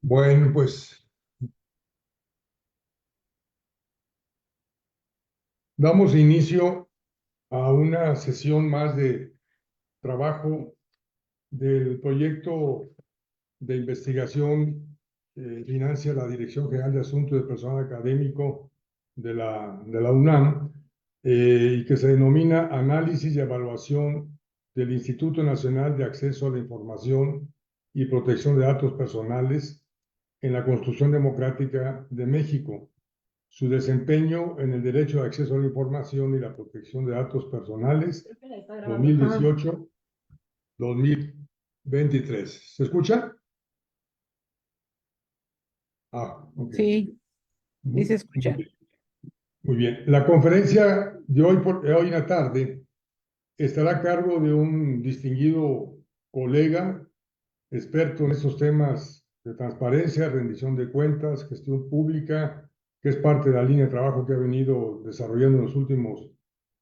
Bueno, pues damos inicio a una sesión más de trabajo del proyecto de investigación que financia la Dirección General de Asuntos de Personal Académico de la UNAM, y que se denomina Análisis y Evaluación del Instituto Nacional de Acceso a la Información y Protección de Datos Personales en la Construcción Democrática de México, su desempeño en el derecho de acceso a la información y la protección de datos personales 2018-2023. ¿Se escucha? Ok. Sí, sí se Muy escucha. bien. Muy bien. La conferencia de hoy en la tarde estará a cargo de un distinguido colega, experto en estos temas de transparencia, rendición de cuentas, gestión pública, que es parte de la línea de trabajo que ha venido desarrollando en los últimos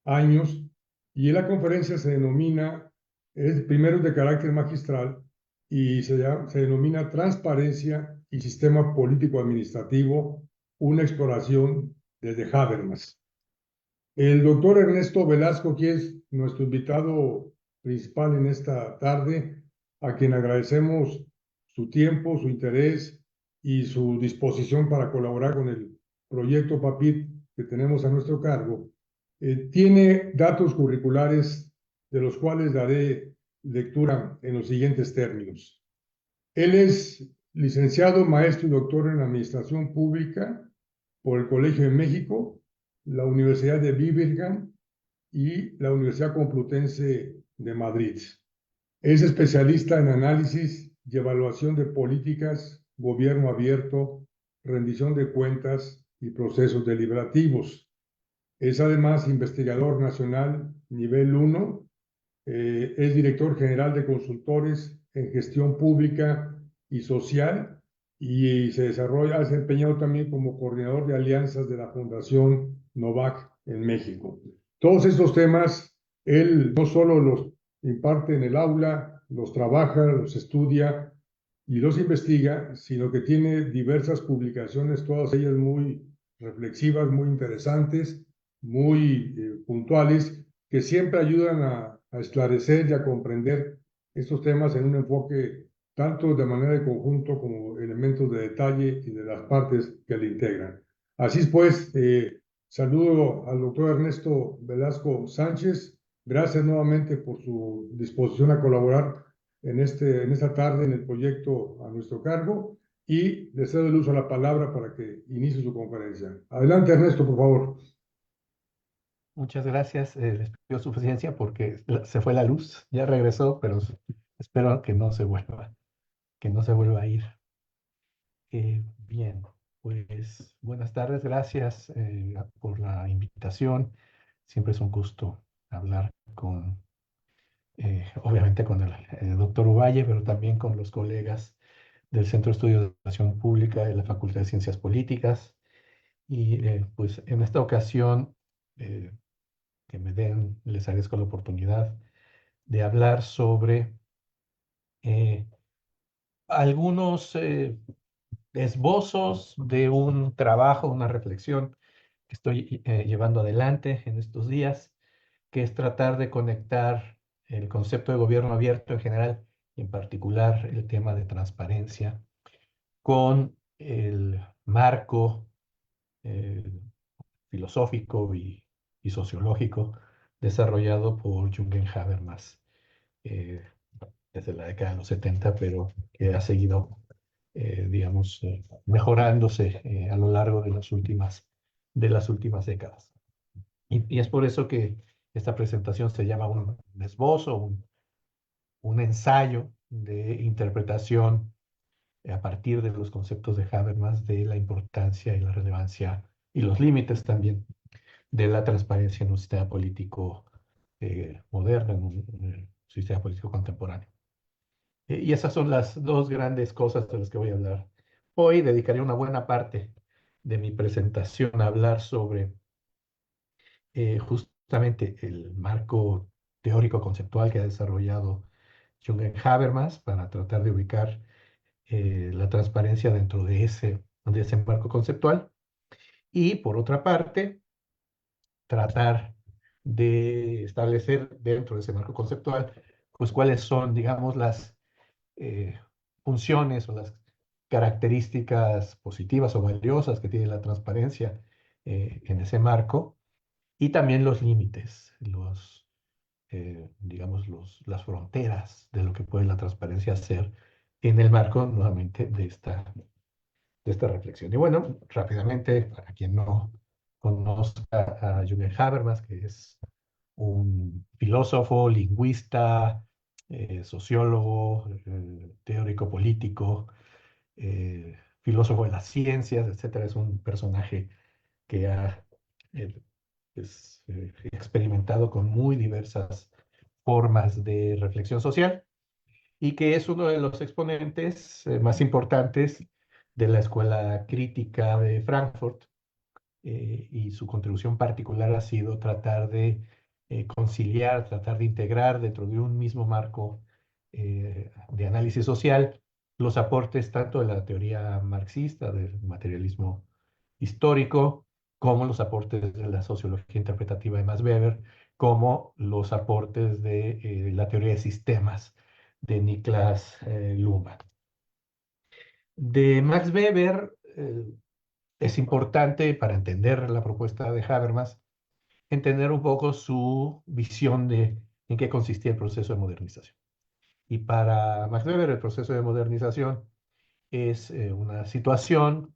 años. Y la conferencia se denomina, primero es de carácter magistral y se denomina Transparencia y Sistema Político Administrativo, una exploración desde Habermas. El doctor Ernesto Velasco, que es nuestro invitado principal en esta tarde, a quien agradecemos su tiempo, su interés y su disposición para colaborar con el proyecto PAPIT que tenemos a nuestro cargo, tiene datos curriculares de los cuales daré lectura en los siguientes términos. Él es licenciado, maestro y doctor en Administración Pública por el Colegio de México, la Universidad de Birmingham y la Universidad Complutense de Madrid. Es especialista en análisis y evaluación de políticas, gobierno abierto, rendición de cuentas y procesos deliberativos. Es además investigador nacional nivel 1, es director general de consultores en gestión pública y social y ha desempeñado también como coordinador de alianzas de la Fundación Novak en México. Todos estos temas, él no solo los imparte en el aula, los trabaja, los estudia y los investiga, sino que tiene diversas publicaciones, todas ellas muy reflexivas, muy interesantes, muy puntuales, que siempre ayudan a esclarecer y a comprender estos temas en un enfoque tanto de manera de conjunto como elementos de detalle y de las partes que le integran. Así pues, saludo al doctor Ernesto Velasco Sánchez. Gracias nuevamente por su disposición a colaborar en esta tarde en el proyecto a nuestro cargo y le cedo el uso a la palabra para que inicie su conferencia. Adelante, Ernesto, por favor. Muchas gracias. Les pido su paciencia porque se fue la luz, ya regresó, pero espero que no se vuelva a ir. Bien, pues buenas tardes, gracias por la invitación. Siempre es un gusto hablar obviamente con el doctor Uvalle, pero también con los colegas del Centro de Estudios de Educación Pública de la Facultad de Ciencias Políticas. Y pues en esta ocasión, eh, les agradezco la oportunidad de hablar sobre eh, algunos esbozos de un trabajo, una reflexión que estoy llevando adelante en estos días, que es tratar de conectar el concepto de gobierno abierto en general, y en particular el tema de transparencia, con el marco eh, filosófico y sociológico desarrollado por Jürgen Habermas eh, desde la década de los 70, pero que ha seguido, digamos, mejorándose a lo largo de las últimas décadas. Y es por eso que esta presentación se llama un esbozo, un ensayo de interpretación a partir de los conceptos de Habermas de la importancia y la relevancia y los límites también de la transparencia en un sistema político moderno, en un sistema político contemporáneo. Y esas son las dos grandes cosas de las que voy a hablar. Hoy dedicaré una buena parte de mi presentación a hablar sobre justamente el marco teórico conceptual que ha desarrollado Jürgen Habermas para tratar de ubicar la transparencia dentro de ese marco conceptual. Y por otra parte, tratar de establecer dentro de ese marco conceptual, pues cuáles son, digamos, las eh, funciones o las características positivas o valiosas que tiene la transparencia en ese marco, y también los límites, digamos, las fronteras de lo que puede la transparencia hacer en el marco, nuevamente, de esta reflexión. Y bueno, rápidamente, para quien no conozca a Jürgen Habermas, que es un filósofo, lingüista, sociólogo, teórico político, filósofo de las ciencias, etcétera. Es un personaje que ha eh, experimentado con muy diversas formas de reflexión social y que es uno de los exponentes más importantes de la escuela crítica de Frankfurt, y su contribución particular ha sido tratar de conciliar, tratar de integrar dentro de un mismo marco de análisis social los aportes tanto de la teoría marxista, del materialismo histórico, como los aportes de la sociología interpretativa de Max Weber, como los aportes de la teoría de sistemas de Niklas Luhmann. De Max Weber es importante para entender la propuesta de Habermas, entender un poco su visión de en qué consistía el proceso de modernización. Y para Max Weber el proceso de modernización es una situación,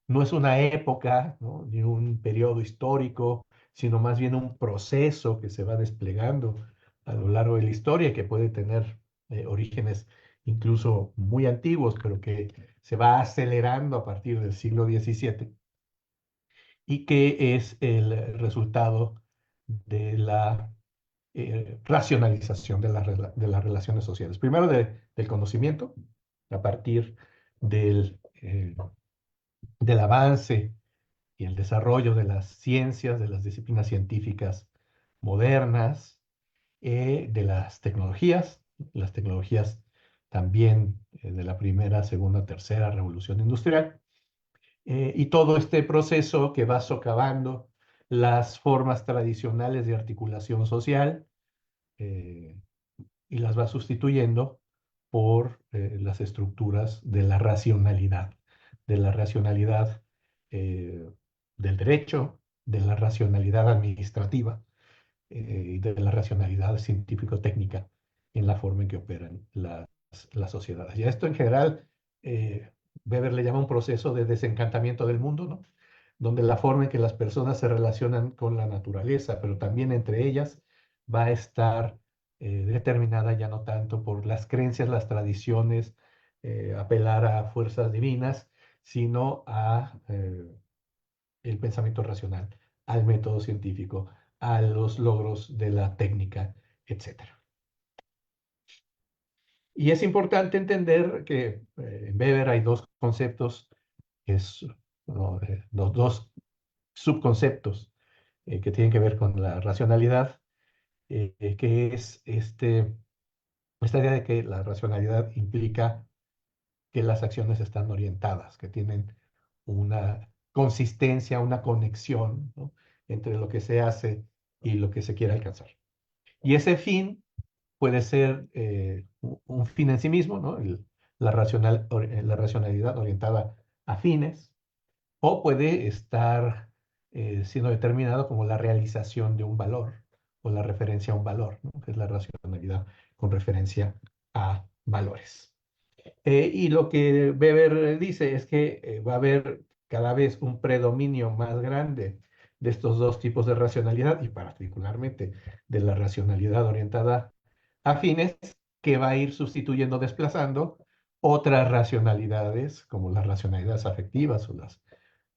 no es una época, ¿no?, ni un periodo histórico, sino más bien un proceso que se va desplegando a lo largo de la historia y que puede tener orígenes incluso muy antiguos, pero que se va acelerando a partir del siglo XVII y que es el resultado de la racionalización de las relaciones sociales. Primero del conocimiento, a partir del avance y el desarrollo de las ciencias, de las disciplinas científicas modernas, de las tecnologías también de la primera, segunda, tercera revolución industrial, y todo este proceso que va socavando las formas tradicionales de articulación social, eh, y las va sustituyendo por las estructuras de la racionalidad eh, del derecho, de la racionalidad administrativa y de la racionalidad científico-técnica en la forma en que operan las sociedades. Y a esto en general, Weber le llama un proceso de desencantamiento del mundo, ¿no?, donde la forma en que las personas se relacionan con la naturaleza, pero también entre ellas, va a estar determinada ya no tanto por las creencias, las tradiciones, apelar a fuerzas divinas, sino a el pensamiento racional, al método científico, a los logros de la técnica, etcétera. Y es importante entender que en Weber hay dos conceptos, que es, ¿no?, dos subconceptos que tienen que ver con la racionalidad, que es esta idea de que la racionalidad implica que las acciones están orientadas, que tienen una consistencia, una conexión, ¿no?, entre lo que se hace y lo que se quiere alcanzar. Y ese fin puede ser un fin en sí mismo, ¿no?, la racionalidad orientada a fines, o puede estar siendo determinado como la realización de un valor o la referencia a un valor, ¿no?, que es la racionalidad con referencia a valores. Y lo que Weber dice es que va a haber cada vez un predominio más grande de estos dos tipos de racionalidad y particularmente de la racionalidad orientada a fines, que va a ir sustituyendo, desplazando otras racionalidades como las racionalidades afectivas o las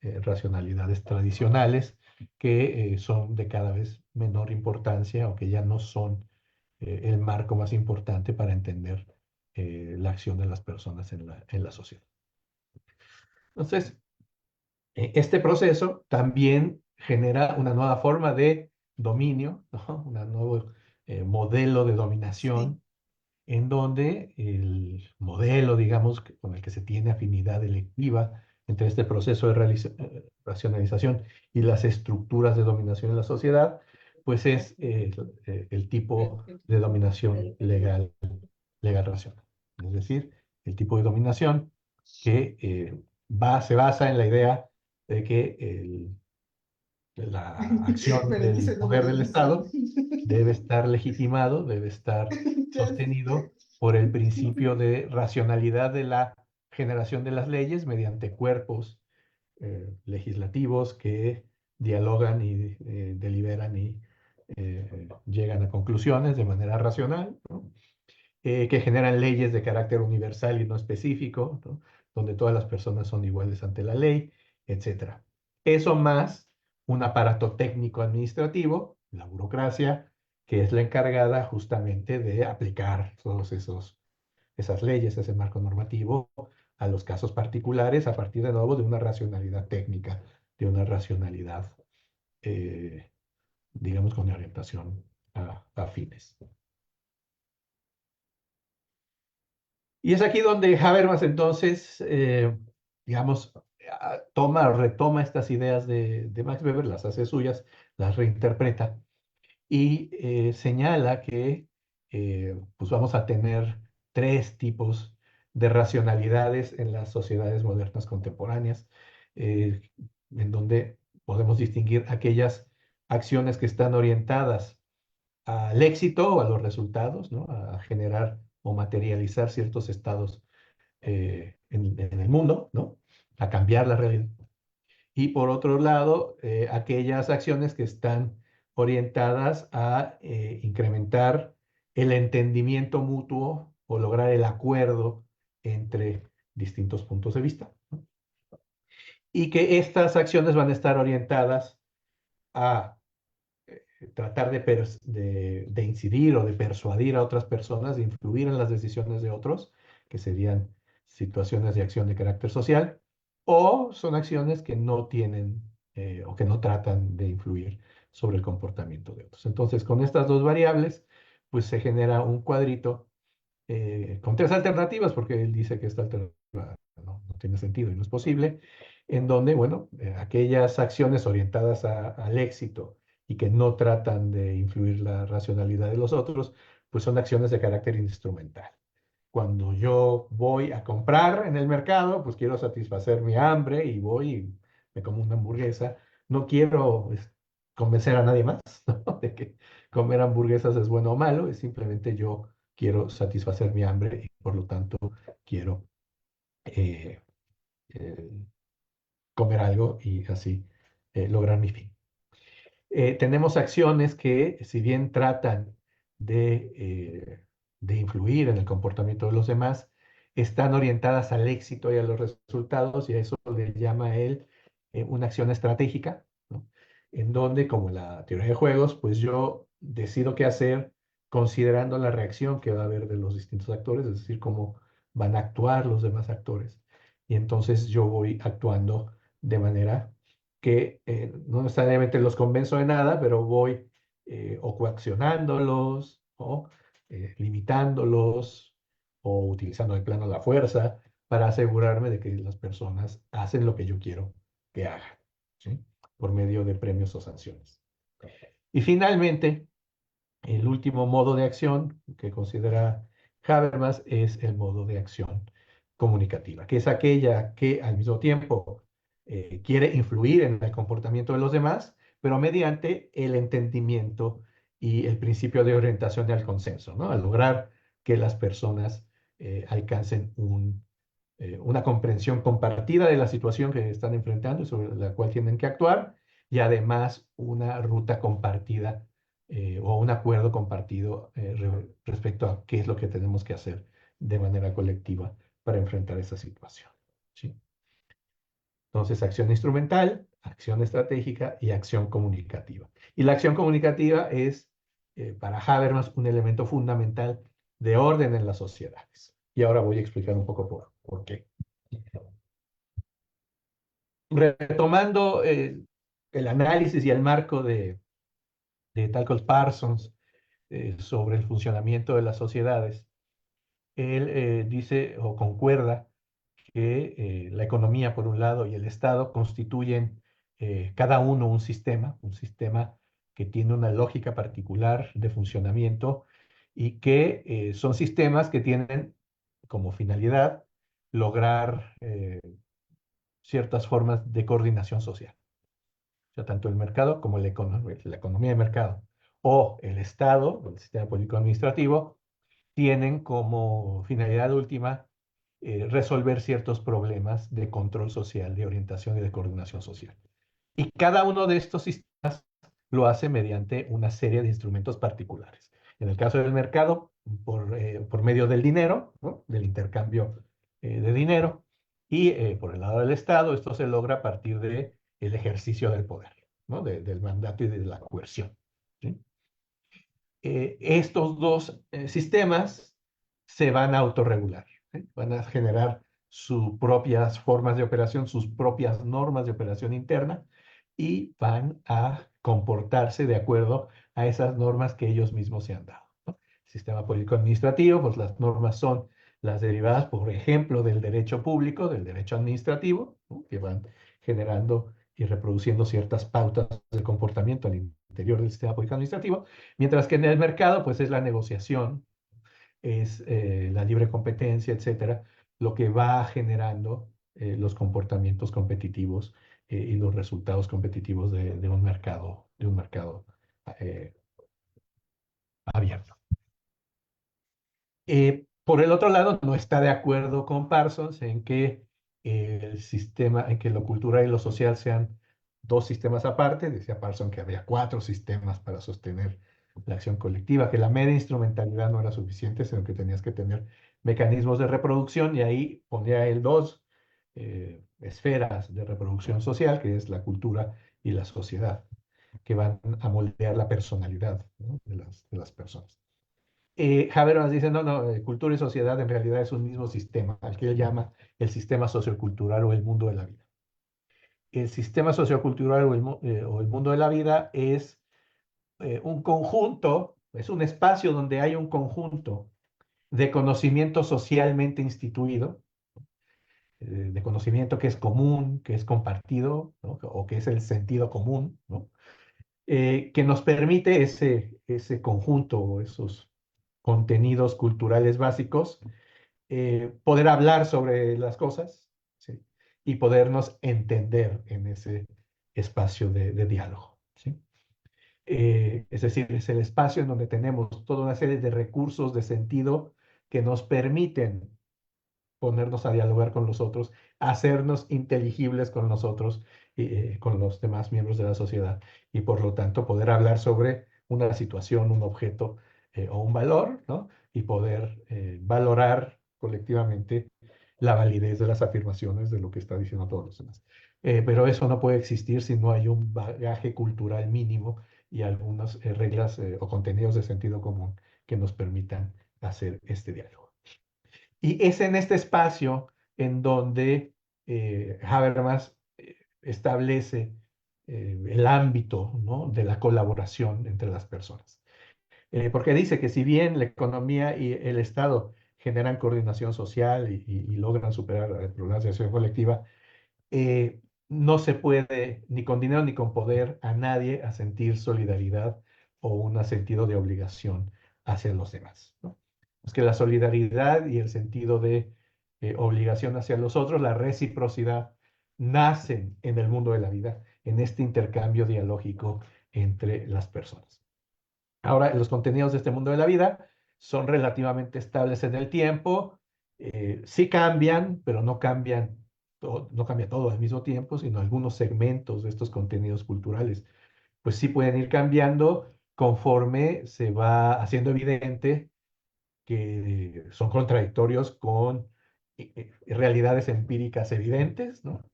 racionalidades tradicionales, que son de cada vez menor importancia o que ya no son el marco más importante para entender la acción de las personas en la sociedad. Entonces, este proceso también genera una nueva forma de dominio, ¿no?, un nuevo modelo de Sí. dominación en donde el modelo, digamos, con el que se tiene afinidad electiva entre este proceso de racionalización y las estructuras de dominación en la sociedad, pues es el tipo de dominación legal racional. Es decir, el tipo de dominación que se basa en la idea de que la acción Pero dice del el nombre poder de del Lisa. Estado debe estar legitimado, debe estar Ya sostenido sé. por el principio de racionalidad de la generación de las leyes mediante cuerpos legislativos que dialogan y deliberan y llegan a conclusiones de manera racional, ¿no? Que generan leyes de carácter universal y no específico, ¿no? Donde todas las personas son iguales ante la ley, etcétera. Eso más un aparato técnico administrativo, la burocracia, que es la encargada justamente de aplicar todos esas leyes, ese marco normativo a los casos particulares a partir de nuevo de una racionalidad técnica, de una racionalidad, eh, digamos, con orientación a fines. Y es aquí donde Habermas entonces, digamos, retoma estas ideas de Max Weber, las hace suyas, las reinterpreta y señala que pues vamos a tener tres tipos de racionalidades en las sociedades modernas contemporáneas, eh, en donde podemos distinguir aquellas acciones que están orientadas al éxito o a los resultados, ¿no? A generar o materializar ciertos estados en el mundo, ¿no? A cambiar la realidad. Y por otro lado, aquellas acciones que están orientadas a incrementar el entendimiento mutuo o lograr el acuerdo entre distintos puntos de vista, ¿no? Y que estas acciones van a estar orientadas a tratar de incidir o de persuadir a otras personas, de influir en las decisiones de otros, que serían situaciones de acción de carácter social, o son acciones que no tienen o que no tratan de influir sobre el comportamiento de otros. Entonces, con estas dos variables, pues se genera un cuadrito con tres alternativas, porque él dice que esta alternativa no tiene sentido y no es posible, en donde, bueno, aquellas acciones orientadas al éxito y que no tratan de influir la racionalidad de los otros, pues son acciones de carácter instrumental. Cuando yo voy a comprar en el mercado, pues quiero satisfacer mi hambre y voy y me como una hamburguesa. No quiero convencer a nadie más, ¿no? De que comer hamburguesas es bueno o malo, es simplemente yo quiero satisfacer mi hambre y por lo tanto quiero eh, eh, comer algo y así lograr mi fin. Tenemos acciones que, si bien tratan de influir en el comportamiento de los demás, están orientadas al éxito y a los resultados, y a eso le llama él una acción estratégica, ¿no? En donde, como la teoría de juegos, pues yo decido qué hacer considerando la reacción que va a haber de los distintos actores, es decir, cómo van a actuar los demás actores. Y entonces yo voy actuando de manera que no necesariamente los convenzo de nada, pero voy o coaccionándolos, o limitándolos, o utilizando de plano la fuerza para asegurarme de que las personas hacen lo que yo quiero que hagan, ¿sí? Por medio de premios o sanciones. Y finalmente, el último modo de acción que considera Habermas es el modo de acción comunicativa, que es aquella que al mismo tiempo quiere influir en el comportamiento de los demás, pero mediante el entendimiento y el principio de orientación y al consenso, ¿no? Al lograr que las personas alcancen una comprensión compartida de la situación que están enfrentando y sobre la cual tienen que actuar, y además una ruta compartida o un acuerdo compartido respecto a qué es lo que tenemos que hacer de manera colectiva para enfrentar esa situación, ¿sí? Entonces, acción instrumental, acción estratégica y acción comunicativa. Y la acción comunicativa es, para Habermas, un elemento fundamental de orden en las sociedades. Y ahora voy a explicar un poco por qué. Retomando el análisis y el marco de Talcott Parsons sobre el funcionamiento de las sociedades, él dice o concuerda que la economía, por un lado, y el Estado constituyen cada uno un sistema que tiene una lógica particular de funcionamiento y que son sistemas que tienen como finalidad lograr ciertas formas de coordinación social. O sea, tanto el mercado como la economía de mercado o el Estado, el sistema político administrativo, tienen como finalidad última resolver ciertos problemas de control social, de orientación y de coordinación social. Y cada uno de estos sistemas lo hace mediante una serie de instrumentos particulares. En el caso del mercado, por medio del dinero, ¿no? Del intercambio de dinero. Y por el lado del Estado, esto se logra a partir del ejercicio del poder, ¿no? Del mandato y de la coerción. ¿Sí? Estos dos sistemas se van a autorregular, ¿sí? Van a generar sus propias formas de operación, sus propias normas de operación interna y van a comportarse de acuerdo a esas normas que ellos mismos se han dado, ¿no? Sistema político administrativo, pues las normas son las derivadas, por ejemplo, del derecho público, del derecho administrativo, ¿no? Que van generando y reproduciendo ciertas pautas de comportamiento al interior del sistema político administrativo, mientras que en el mercado, pues es la negociación, es la libre competencia, etcétera, lo que va generando los comportamientos competitivos y los resultados competitivos de un mercado eh, abierto. Por el otro lado, no está de acuerdo con Parsons en que el sistema, en que lo cultural y lo social sean dos sistemas aparte. Decía Parsons que había cuatro sistemas para sostener la acción colectiva, que la mera instrumentalidad no era suficiente, sino que tenías que tener mecanismos de reproducción y ahí ponía él dos esferas de reproducción social, que es la cultura y la sociedad, que van a moldear la personalidad, ¿no? de las personas. Habermas dice, no, no, cultura y sociedad en realidad es un mismo sistema, al que él llama el sistema sociocultural o el mundo de la vida. El sistema sociocultural o el mundo de la vida es un conjunto, es un espacio donde hay un conjunto de conocimiento socialmente instituido, de conocimiento que es común, que es compartido, ¿no? O que es el sentido común, ¿no? Que nos permite ese conjunto o esos contenidos culturales básicos, poder hablar sobre las cosas, ¿sí? Y podernos entender en ese espacio de diálogo, ¿sí? Es decir, es el espacio en donde tenemos toda una serie de recursos de sentido que nos permiten ponernos a dialogar con los otros, hacernos inteligibles con nosotros y con los demás miembros de la sociedad y por lo tanto poder hablar sobre una situación, un objeto o un valor, ¿no? Y poder valorar colectivamente la validez de las afirmaciones de lo que está diciendo todos los demás. Pero eso no puede existir si no hay un bagaje cultural mínimo y algunas reglas o contenidos de sentido común que nos permitan hacer este diálogo. Y es en este espacio en donde Habermas establece el ámbito, ¿no? de la colaboración entre las personas. Porque dice que si bien la economía y el Estado generan coordinación social y logran superar problemas de acción colectiva, no se puede ni con dinero ni con poder a nadie a sentir solidaridad o un sentido de obligación hacia los demás, ¿no? Es que la solidaridad y el sentido de obligación hacia los otros, la reciprocidad, nacen en el mundo de la vida, en este intercambio dialógico entre las personas. Ahora, los contenidos de este mundo de la vida son relativamente estables en el tiempo, sí cambian, pero no cambian no cambia todo al mismo tiempo, sino algunos segmentos de estos contenidos culturales, pues sí pueden ir cambiando conforme se va haciendo evidente que son contradictorios con realidades empíricas evidentes, ¿no?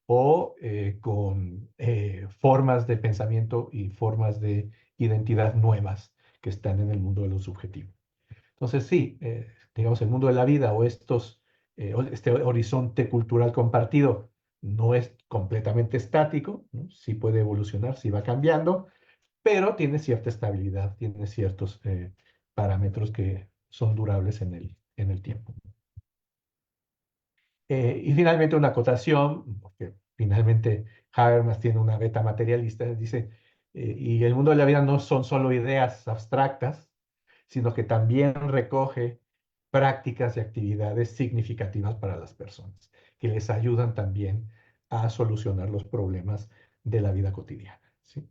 O con formas de pensamiento y formas de identidad nuevas que están en el mundo de lo subjetivo. Entonces, sí, digamos, el mundo de la vida o este horizonte cultural compartido no es completamente estático, ¿no? Sí puede evolucionar, sí va cambiando, pero tiene cierta estabilidad, tiene ciertos parámetros que son durables en el tiempo. Y finalmente una acotación, porque finalmente Habermas tiene una beta materialista, dice, y el mundo de la vida no son solo ideas abstractas, sino que también recoge prácticas y actividades significativas para las personas, que les ayudan también a solucionar los problemas de la vida cotidiana. ¿Sí?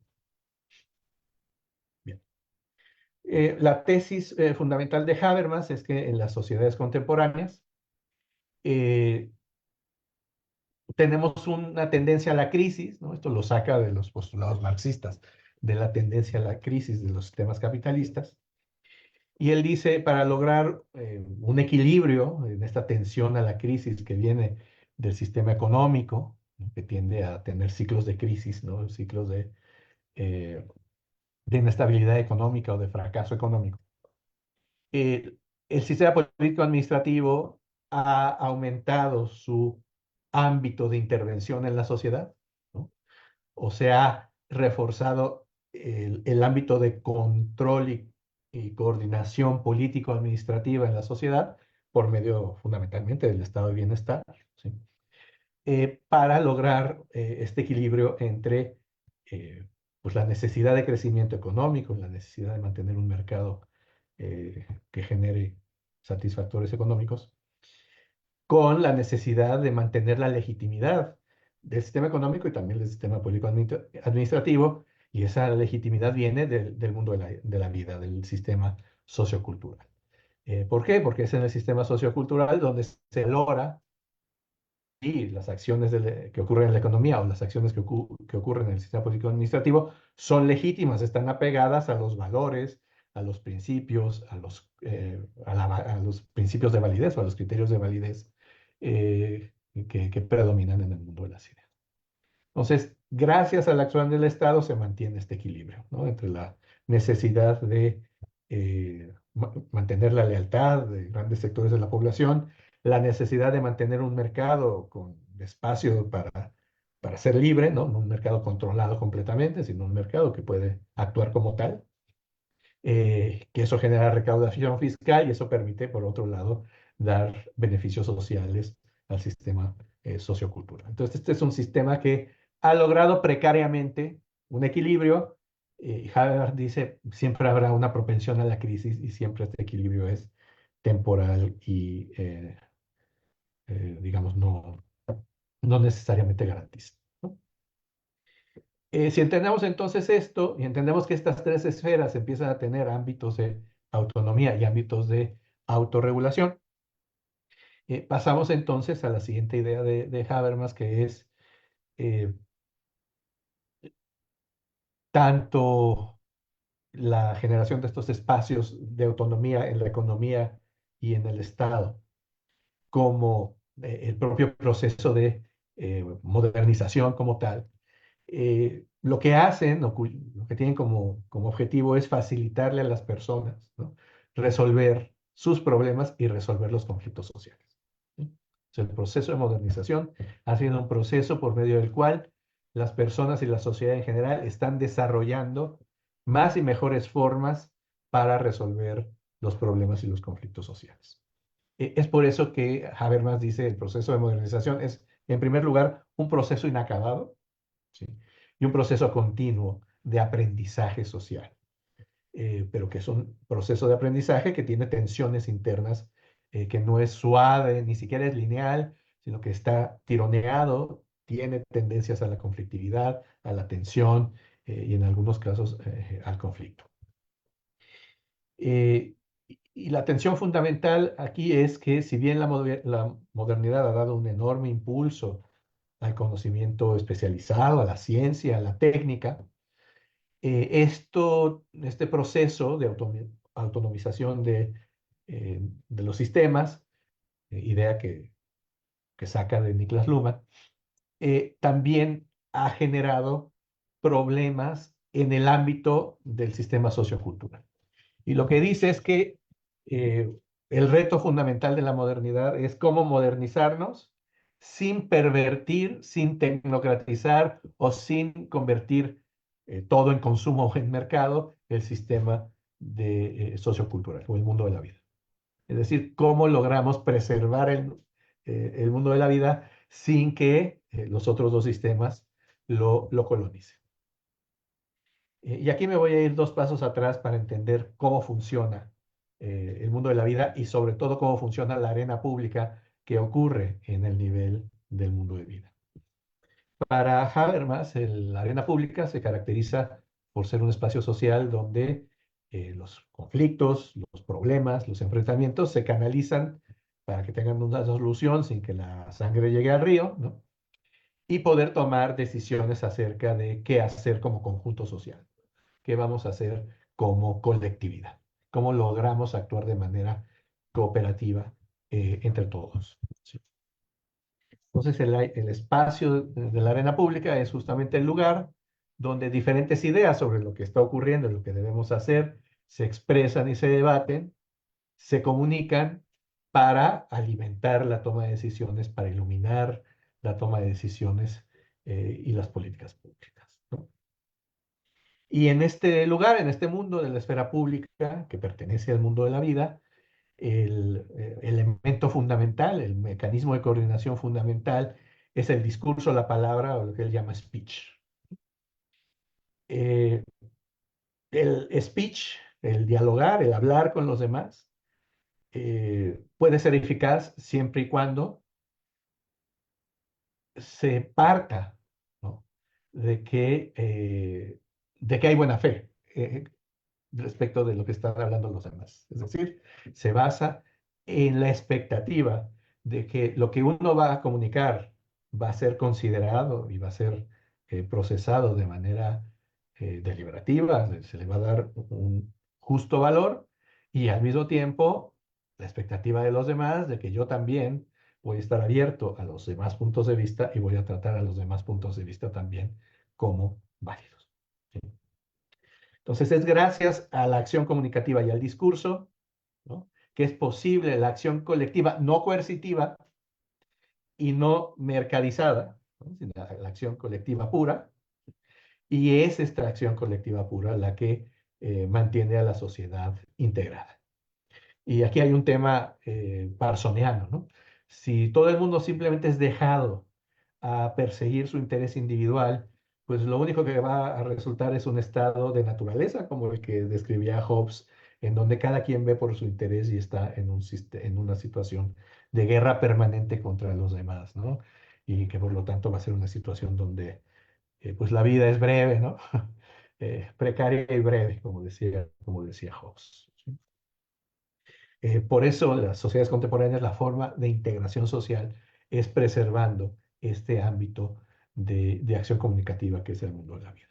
Bien. La tesis fundamental de Habermas es que en las sociedades contemporáneas tenemos una tendencia a la crisis, ¿no? Esto lo saca de los postulados marxistas, de la tendencia a la crisis de los sistemas capitalistas. Y él dice, para lograr un equilibrio en esta tensión a la crisis que viene del sistema económico, ¿no? Que tiende a tener ciclos de crisis, ¿no? Ciclos de inestabilidad económica o de fracaso económico. El sistema político administrativo ha aumentado su ámbito de intervención en la sociedad, ¿no? O se ha reforzado el ámbito de control y coordinación político-administrativa en la sociedad por medio fundamentalmente del estado de bienestar, ¿sí? Para lograr este equilibrio entre pues la necesidad de crecimiento económico, la necesidad de mantener un mercado que genere satisfactores económicos, con la necesidad de mantener la legitimidad del sistema económico y también del sistema político administrativo, y esa legitimidad viene del mundo de la vida, del sistema sociocultural. ¿Por qué? Porque es en el sistema sociocultural donde se logra y las acciones que ocurren en la economía o las acciones que ocurren en el sistema político administrativo son legítimas, están apegadas a los valores, a los principios, a los principios de validez o a los criterios de validez que predominan en el mundo de las ideas. Entonces, gracias a la acción del Estado se mantiene este equilibrio, ¿no? Entre la necesidad de mantener la lealtad de grandes sectores de la población, la necesidad de mantener un mercado con espacio para ser libre, ¿no? No un mercado controlado completamente, sino un mercado que puede actuar como tal, que eso genera recaudación fiscal y eso permite, por otro lado, dar beneficios sociales al sistema sociocultural. Entonces, este es un sistema que ha logrado precariamente un equilibrio. Haber dice, siempre habrá una propensión a la crisis y siempre este equilibrio es temporal y, digamos, no necesariamente garantiza, ¿no? Si entendemos entonces esto y entendemos que estas tres esferas empiezan a tener ámbitos de autonomía y ámbitos de autorregulación, pasamos entonces a la siguiente idea de Habermas, que es tanto la generación de estos espacios de autonomía en la economía y en el Estado, como el propio proceso de modernización como tal, lo que hacen, lo que tienen como objetivo es facilitarle a las personas, ¿no? Resolver sus problemas y resolver los conflictos sociales, ¿sí? O sea, el proceso de modernización ha sido un proceso por medio del cual las personas y la sociedad en general están desarrollando más y mejores formas para resolver los problemas y los conflictos sociales. Es por eso que Habermas dice el proceso de modernización es, en primer lugar, un proceso inacabado, ¿sí? Y un proceso continuo de aprendizaje social, pero que es un proceso de aprendizaje que tiene tensiones internas, que no es suave, ni siquiera es lineal, sino que está tironeado, tiene tendencias a la conflictividad, a la tensión y en algunos casos al conflicto. Y la tensión fundamental aquí es que si bien la modernidad ha dado un enorme impulso al conocimiento especializado, a la ciencia, a la técnica, este proceso de autonomización de los sistemas, idea que saca de Niklas Luhmann, también ha generado problemas en el ámbito del sistema sociocultural. Y lo que dice es que el reto fundamental de la modernidad es cómo modernizarnos sin pervertir, sin tecnocratizar o sin convertir todo en consumo o en mercado el sistema sociocultural o el mundo de la vida. Es decir, cómo logramos preservar el mundo de la vida sin que los otros dos sistemas lo colonicen. Y aquí me voy a ir 2 pasos atrás para entender cómo funciona el mundo de la vida y sobre todo cómo funciona la arena pública que ocurre en el nivel del mundo de vida. Para Habermas, la arena pública se caracteriza por ser un espacio social donde los conflictos, los problemas, los enfrentamientos se canalizan para que tengan una solución sin que la sangre llegue al río, ¿no? Y poder tomar decisiones acerca de qué hacer como conjunto social, qué vamos a hacer como colectividad, cómo logramos actuar de manera cooperativa entre todos. ¿Sí? Entonces, el espacio de la arena pública es justamente el lugar donde diferentes ideas sobre lo que está ocurriendo y lo que debemos hacer se expresan y se debaten, se comunican para alimentar la toma de decisiones, para iluminar la toma de decisiones y las políticas públicas, ¿no? Y en este lugar, en este mundo de la esfera pública, que pertenece al mundo de la vida, el elemento fundamental, el mecanismo de coordinación fundamental, es el discurso, la palabra, o lo que él llama speech. Eh, el speech, el dialogar, el hablar con los demás, puede ser eficaz siempre y cuando se parta, ¿no? De que hay buena fe respecto de lo que están hablando los demás. Es decir, se basa en la expectativa de que lo que uno va a comunicar va a ser considerado y va a ser procesado de manera deliberativa, se le va a dar un justo valor y al mismo tiempo la expectativa de los demás de que yo también voy a estar abierto a los demás puntos de vista y voy a tratar a los demás puntos de vista también como válidos. ¿Sí? Entonces es gracias a la acción comunicativa y al discurso, ¿no?, que es posible la acción colectiva no coercitiva y no mercadizada, ¿no?, sino la acción colectiva pura, y es esta acción colectiva pura la que mantiene a la sociedad integrada. Y aquí hay un tema parsoniano, ¿no? Si todo el mundo simplemente es dejado a perseguir su interés individual, pues lo único que va a resultar es un estado de naturaleza, como el que describía Hobbes, en donde cada quien ve por su interés y está en una situación de guerra permanente contra los demás, ¿no? Y que por lo tanto va a ser una situación donde pues la vida es breve, ¿no? Precaria y breve, como decía Hobbes. ¿Sí? Por eso las sociedades contemporáneas, la forma de integración social es preservando este ámbito de acción comunicativa que es el mundo de la vida.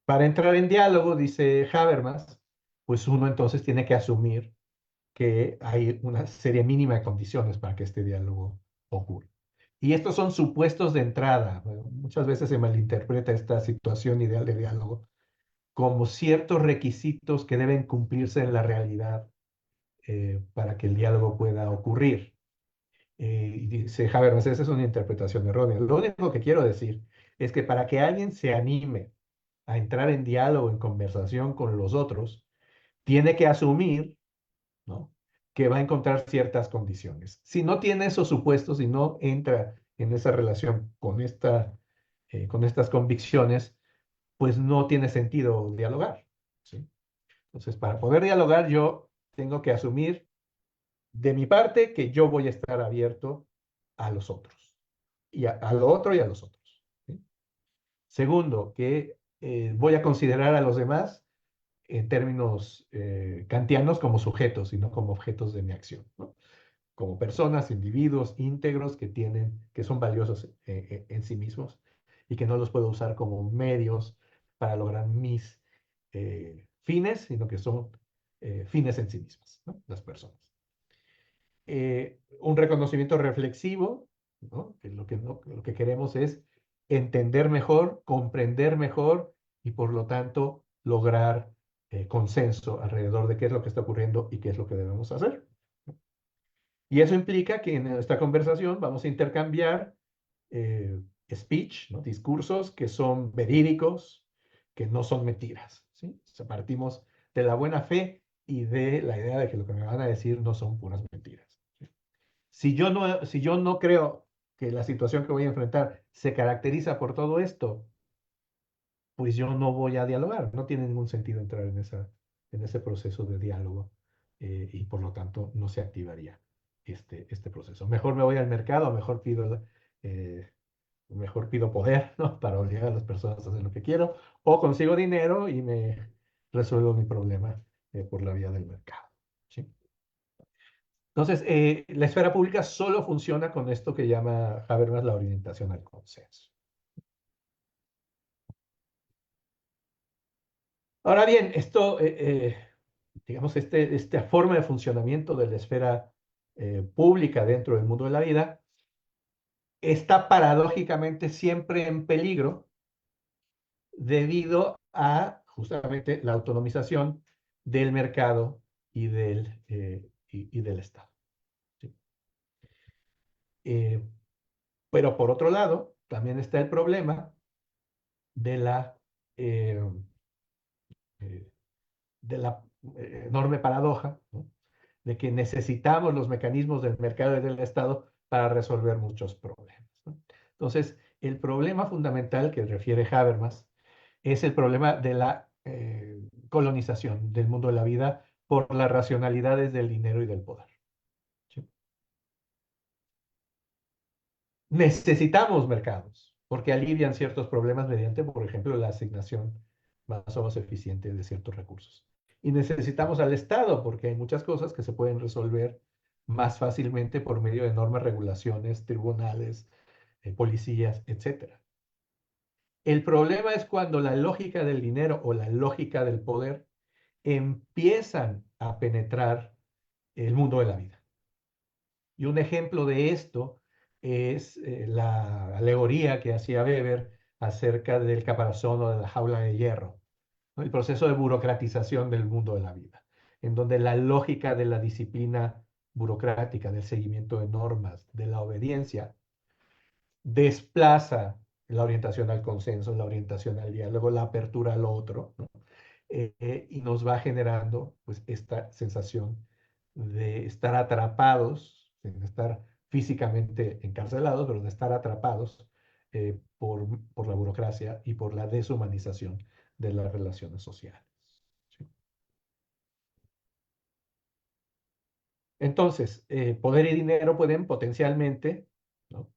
Para entrar en diálogo, dice Habermas, pues uno entonces tiene que asumir que hay una serie mínima de condiciones para que este diálogo ocurra. Y estos son supuestos de entrada. Bueno, muchas veces se malinterpreta esta situación ideal de diálogo como ciertos requisitos que deben cumplirse en la realidad para que el diálogo pueda ocurrir. Y dice Habermas, esa es una interpretación errónea. Lo único que quiero decir es que para que alguien se anime a entrar en diálogo, en conversación con los otros, tiene que asumir, ¿no?, que va a encontrar ciertas condiciones. Si no tiene esos supuestos, si no entra en esa relación con estas convicciones, pues no tiene sentido dialogar, ¿sí? Entonces, para poder dialogar, yo tengo que asumir de mi parte que yo voy a estar abierto a los otros, y a lo otro y a los otros, ¿sí? Segundo, que voy a considerar a los demás en términos kantianos como sujetos y no como objetos de mi acción, ¿no?, como personas, individuos íntegros que son valiosos en sí mismos y que no los puedo usar como medios para lograr mis fines, sino que son fines en sí mismos, ¿no?, las personas. Un reconocimiento reflexivo, ¿no?, que lo que queremos es entender mejor, comprender mejor y por lo tanto lograr consenso alrededor de qué es lo que está ocurriendo y qué es lo que debemos hacer. Y eso implica que en esta conversación vamos a intercambiar speech, ¿no?, discursos que son verídicos, que no son mentiras, ¿sí? O sea, partimos de la buena fe y de la idea de que lo que me van a decir no son puras mentiras, ¿sí? Si yo no creo que la situación que voy a enfrentar se caracteriza por todo esto, pues yo no voy a dialogar. No tiene ningún sentido entrar en ese proceso de diálogo, y por lo tanto no se activaría este proceso. Mejor me voy al mercado, eh, mejor pido poder, ¿no? Para obligar a las personas a hacer lo que quiero, o consigo dinero y me resuelvo mi problema por la vía del mercado, ¿sí? Entonces, la esfera pública solo funciona con esto que llama Habermas la orientación al consenso. Ahora bien, digamos, esta forma de funcionamiento de la esfera pública dentro del mundo de la vida está paradójicamente siempre en peligro debido a justamente la autonomización del mercado y del Estado, ¿sí? Eh, pero por otro lado, también está el problema de eh, eh, la enorme paradoja, ¿no? De que necesitamos los mecanismos del mercado y del Estado para resolver muchos problemas, ¿no? Entonces, el problema fundamental que refiere Habermas es el problema de la colonización del mundo de la vida por las racionalidades del dinero y del poder, ¿sí? Necesitamos mercados porque alivian ciertos problemas mediante, por ejemplo, la asignación más o menos eficiente de ciertos recursos. Y necesitamos al Estado porque hay muchas cosas que se pueden resolver más fácilmente por medio de normas, regulaciones, tribunales, policías, etcétera. El problema es cuando la lógica del dinero o la lógica del poder empiezan a penetrar el mundo de la vida. Y un ejemplo de esto es la alegoría que hacía Weber acerca del caparazón o de la jaula de hierro, ¿no? El proceso de burocratización del mundo de la vida, en donde la lógica de la disciplina burocrática, del seguimiento de normas, de la obediencia, desplaza la orientación al consenso, la orientación al diálogo, la apertura al otro, ¿no? Y nos va generando pues esta sensación de estar atrapados, de estar físicamente encarcelados, pero de estar atrapados por la burocracia y por la deshumanización de las relaciones sociales, ¿sí? Entonces, poder y dinero pueden potencialmente, ¿no?,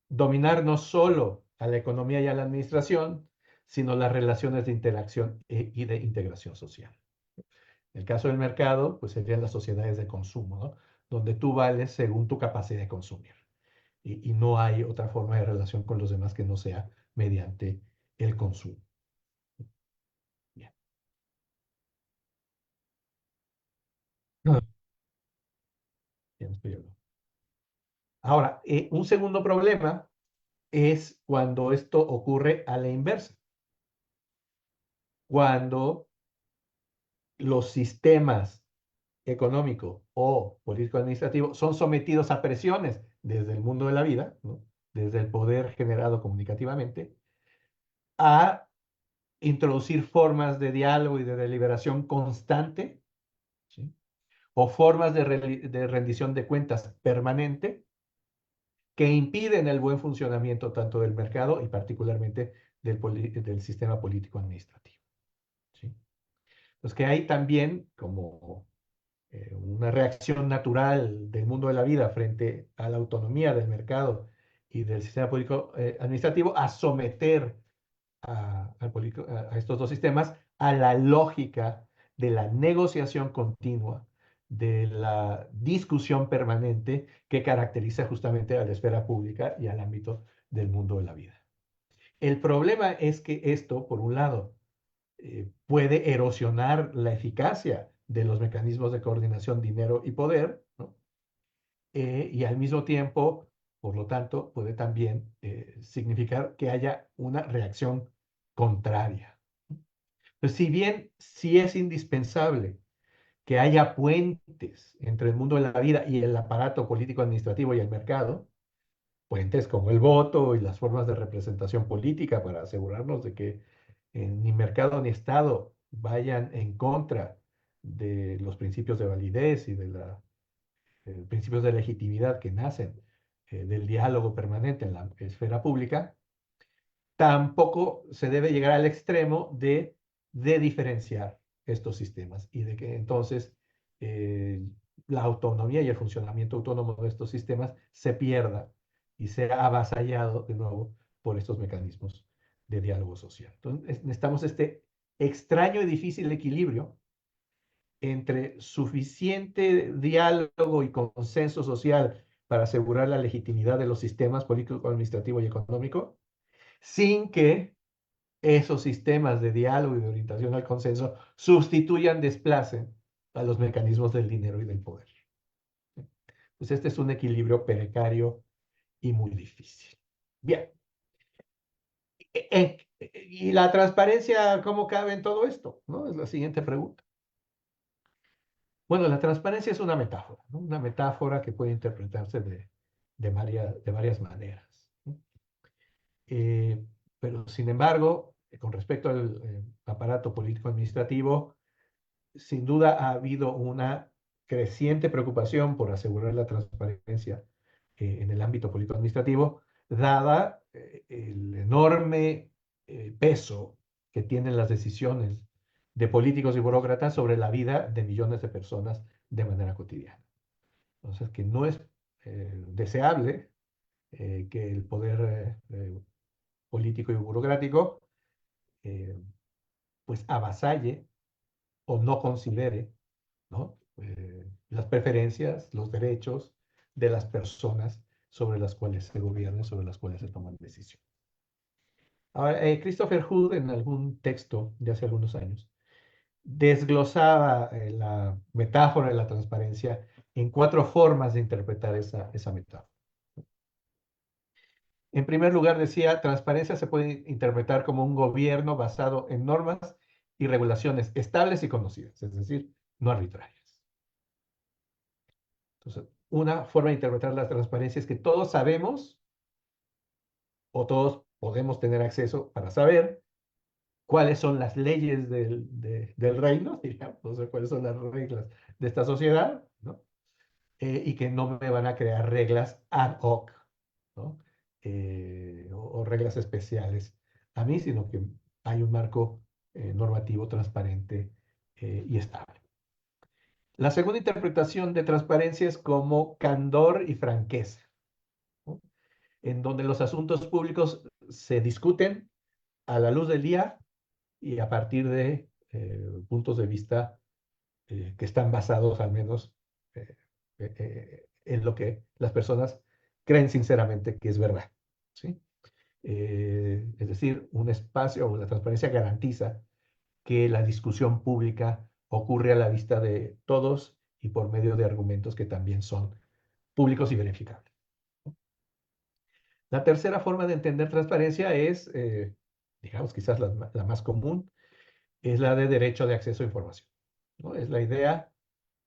dominar no solo a la economía y a la administración, sino las relaciones de interacción y de integración social. En el caso del mercado, pues serían las sociedades de consumo, ¿no?, donde tú vales según tu capacidad de consumir. Y no hay otra forma de relación con los demás que no sea mediante el consumo. Bien. Bien, estoy yo. Ahora, un segundo problema es cuando esto ocurre a la inversa. Cuando los sistemas económico o político-administrativo son sometidos a presiones desde el mundo de la vida, ¿no?, desde el poder generado comunicativamente, a introducir formas de diálogo y de deliberación constante, ¿sí?, o formas de rendición de cuentas permanente que impiden el buen funcionamiento tanto del mercado y particularmente del sistema político-administrativo, ¿sí? Pues que hay también como una reacción natural del mundo de la vida frente a la autonomía del mercado y del sistema político administrativo a someter a estos dos sistemas a la lógica de la negociación continua, de la discusión permanente que caracteriza justamente a la esfera pública y al ámbito del mundo de la vida. El problema es que esto, por un lado, puede erosionar la eficacia de los mecanismos de coordinación, dinero y poder, ¿no? Y al mismo tiempo, por lo tanto, puede también significar que haya una reacción contraria. Pues si bien sí es indispensable que haya puentes entre el mundo de la vida y el aparato político administrativo y el mercado, puentes como el voto y las formas de representación política para asegurarnos de que ni mercado ni Estado vayan en contra de los principios de validez y de los principios de legitimidad que nacen del diálogo permanente en la esfera pública, tampoco se debe llegar al extremo de diferenciar estos sistemas y de que entonces la autonomía y el funcionamiento autónomo de estos sistemas se pierda y sea avasallado de nuevo por estos mecanismos de diálogo social. Entonces, necesitamos este extraño y difícil equilibrio entre suficiente diálogo y consenso social para asegurar la legitimidad de los sistemas político, administrativo y económico, sin que esos sistemas de diálogo y de orientación al consenso sustituyan, desplacen a los mecanismos del dinero y del poder. Pues este es un equilibrio precario y muy difícil. Bien. ¿Y la transparencia cómo cabe en todo esto? ¿No? Es la siguiente pregunta. Bueno, la transparencia es una metáfora, ¿no? Una metáfora que puede interpretarse de varias maneras, ¿no? Pero, sin embargo, con respecto al aparato político-administrativo, sin duda ha habido una creciente preocupación por asegurar la transparencia en el ámbito político-administrativo, dada el enorme peso que tienen las decisiones de políticos y burócratas sobre la vida de millones de personas de manera cotidiana. Entonces, que no es deseable que el poder político y burocrático pues avasalle o no considere, ¿no? Las preferencias, los derechos de las personas sobre las cuales se gobierna, sobre las cuales se toman decisiones. Ahora, Christopher Hood, en algún texto de hace algunos años, desglosaba la metáfora de la transparencia en 4 formas de interpretar esa metáfora. En primer lugar, decía, transparencia se puede interpretar como un gobierno basado en normas y regulaciones estables y conocidas, es decir, no arbitrarias. Entonces, una forma de interpretar la transparencia es que todos sabemos o todos podemos tener acceso para saber cuáles son las leyes del reino, digamos, o sea, cuáles son las reglas de esta sociedad, ¿no? Y que no me van a crear reglas ad hoc, ¿no? O reglas especiales a mí, sino que hay un marco normativo transparente y estable. La segunda interpretación de transparencia es como candor y franqueza, ¿no? En donde los asuntos públicos se discuten a la luz del día y a partir de puntos de vista que están basados al menos en lo que las personas creen sinceramente que es verdad, ¿sí? Es decir, un espacio o la transparencia garantiza que la discusión pública ocurre a la vista de todos y por medio de argumentos que también son públicos y verificables. La tercera forma de entender transparencia es, digamos, quizás la más común, es la de derecho de acceso a información, ¿no? Es la idea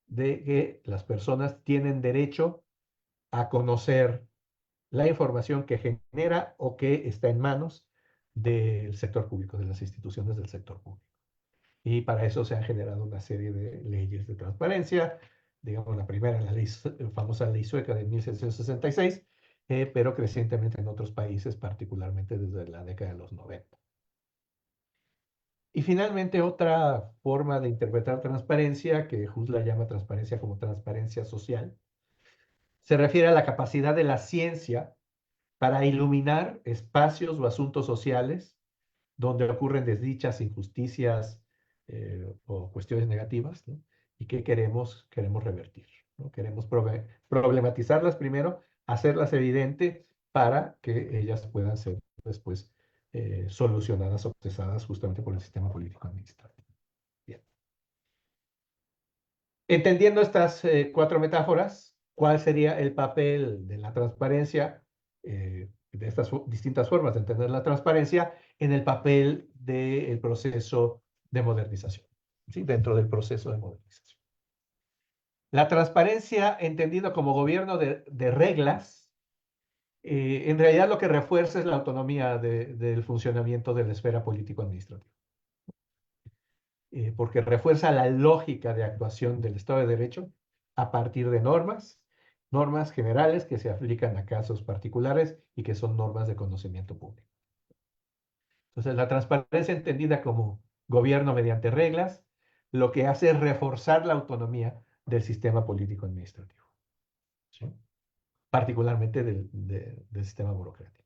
de que las personas tienen derecho a conocer la información que genera o que está en manos del sector público, de las instituciones del sector público. Y para eso se han generado una serie de leyes de transparencia. Digamos, la primera, la famosa ley sueca de 1766, pero crecientemente en otros países, particularmente desde la década de los 90. Y finalmente, otra forma de interpretar transparencia, que Husserl llama transparencia como transparencia social, se refiere a la capacidad de la ciencia para iluminar espacios o asuntos sociales donde ocurren desdichas, injusticias o cuestiones negativas, ¿no? Y que queremos revertir, ¿no? Queremos problematizarlas primero, hacerlas evidentes para que ellas puedan ser después solucionadas o procesadas justamente por el sistema político administrativo. Bien. Entendiendo estas 4 metáforas, ¿cuál sería el papel de la transparencia, de estas distintas formas de entender la transparencia, en el papel del proceso de modernización, ¿sí? Dentro del proceso de modernización? La transparencia, entendido como gobierno de reglas, en realidad lo que refuerza es la autonomía del funcionamiento de la esfera político-administrativa. porque refuerza la lógica de actuación del Estado de Derecho a partir de normas generales que se aplican a casos particulares y que son normas de conocimiento público. Entonces, la transparencia entendida como gobierno mediante reglas, lo que hace es reforzar la autonomía del sistema político administrativo, ¿sí? Particularmente del sistema burocrático.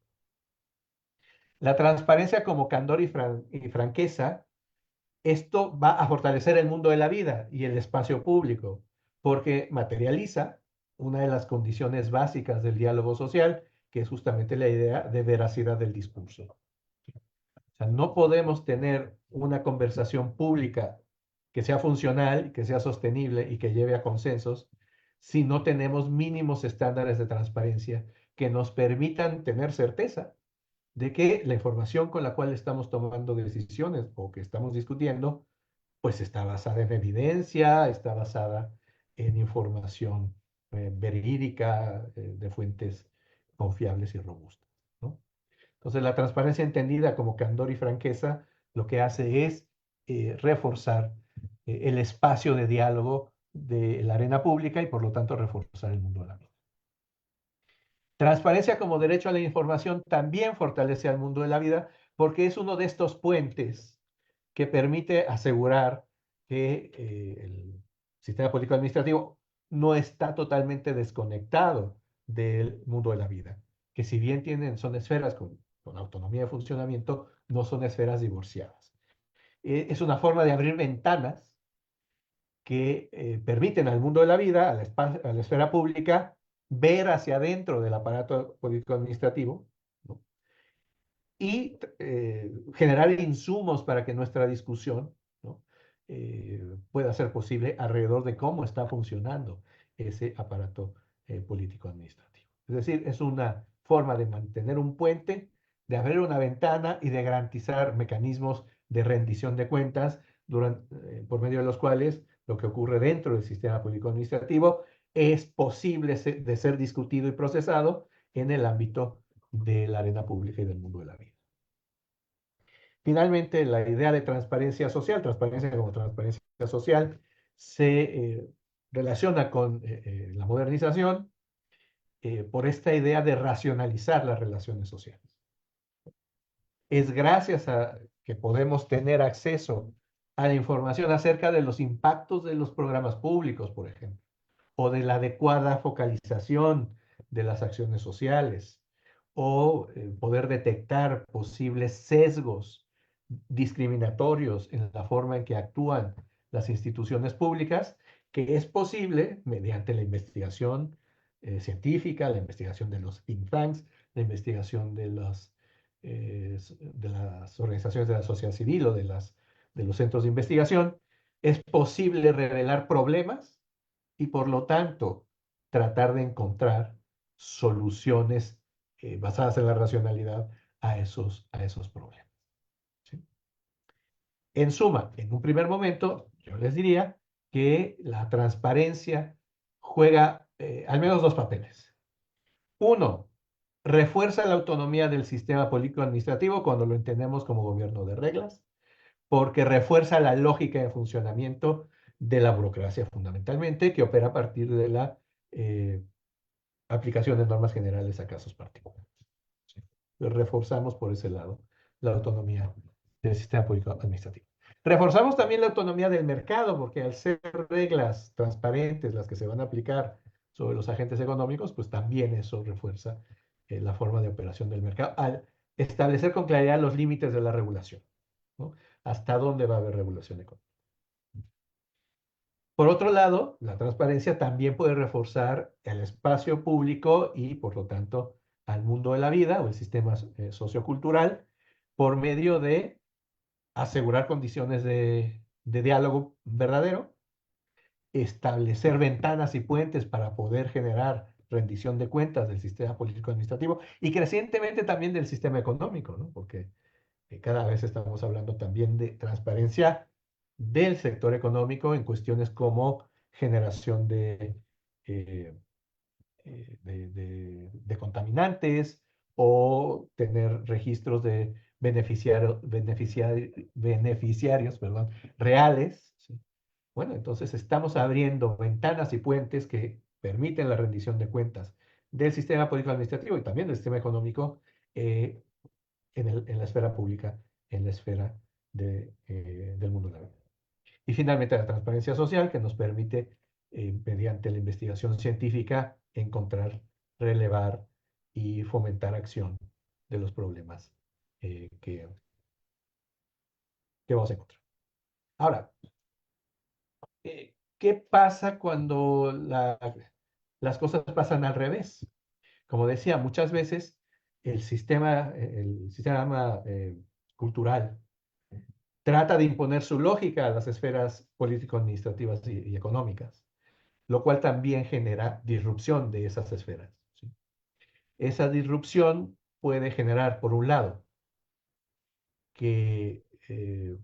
La transparencia como candor y franqueza, esto va a fortalecer el mundo de la vida y el espacio público, porque materializa una de las condiciones básicas del diálogo social, que es justamente la idea de veracidad del discurso. O sea, no podemos tener una conversación pública que sea funcional, que sea sostenible y que lleve a consensos si no tenemos mínimos estándares de transparencia que nos permitan tener certeza de que la información con la cual estamos tomando decisiones o que estamos discutiendo, pues está basada en evidencia, está basada en información verídica, de fuentes confiables y robustas, ¿no? Entonces, la transparencia entendida como candor y franqueza lo que hace es reforzar el espacio de diálogo de la arena pública y por lo tanto reforzar el mundo de la vida. Transparencia como derecho a la información también fortalece al mundo de la vida porque es uno de estos puentes que permite asegurar que el sistema político administrativo no está totalmente desconectado del mundo de la vida, que si bien son esferas con autonomía de funcionamiento, no son esferas divorciadas. Es una forma de abrir ventanas que permiten al mundo de la vida, a la esfera pública, ver hacia adentro del aparato político-administrativo, ¿no? Y generar insumos para que nuestra discusión, ¿no? Pueda ser posible alrededor de cómo está funcionando ese aparato político-administrativo. Es decir, es una forma de mantener un puente, de abrir una ventana y de garantizar mecanismos de rendición de cuentas por medio de los cuales lo que ocurre dentro del sistema político-administrativo es posible de ser discutido y procesado en el ámbito de la arena pública y del mundo de la vida. Finalmente, la idea de transparencia como transparencia social, se relaciona con la modernización por esta idea de racionalizar las relaciones sociales. Es gracias a que podemos tener acceso a la información acerca de los impactos de los programas públicos, por ejemplo, o de la adecuada focalización de las acciones sociales, o poder detectar posibles sesgos discriminatorios en la forma en que actúan las instituciones públicas, que es posible mediante la investigación científica, la investigación de los think tanks, la investigación de las organizaciones de la sociedad civil o de los centros de investigación, es posible revelar problemas y por lo tanto tratar de encontrar soluciones basadas en la racionalidad a esos problemas, ¿sí? En suma, en un primer momento, yo les diría que la transparencia juega al menos dos papeles. Uno, refuerza la autonomía del sistema político-administrativo cuando lo entendemos como gobierno de reglas, porque refuerza la lógica de funcionamiento de la burocracia fundamentalmente, que opera a partir de la aplicación de normas generales a casos particulares, ¿sí? Reforzamos por ese lado la autonomía del sistema público administrativo. Reforzamos también la autonomía del mercado, porque al ser reglas transparentes las que se van a aplicar sobre los agentes económicos, pues también eso refuerza la forma de operación del mercado, al establecer con claridad los límites de la regulación, ¿no? ¿Hasta dónde va a haber regulación económica? Por otro lado, la transparencia también puede reforzar el espacio público y, por lo tanto, al mundo de la vida o el sistema sociocultural por medio de asegurar condiciones de diálogo verdadero, establecer ventanas y puentes para poder generar rendición de cuentas del sistema político-administrativo y crecientemente también del sistema económico, ¿no? Porque cada vez estamos hablando también de transparencia del sector económico en cuestiones como generación eh, de contaminantes o tener registros de beneficiarios, perdón, reales, ¿sí? Bueno, entonces estamos abriendo ventanas y puentes que permiten la rendición de cuentas del sistema político administrativo y también del sistema económico eh, en la esfera pública, en la esfera del mundo laboral. Y finalmente la transparencia social que nos permite, mediante la investigación científica, encontrar, relevar y fomentar acción de los problemas que vamos a encontrar. Ahora, ¿qué pasa cuando las cosas pasan al revés? Como decía, muchas veces el sistema cultural trata de imponer su lógica a las esferas político-administrativas y económicas, lo cual también genera disrupción de esas esferas, ¿sí? Esa disrupción puede generar, por un lado, que el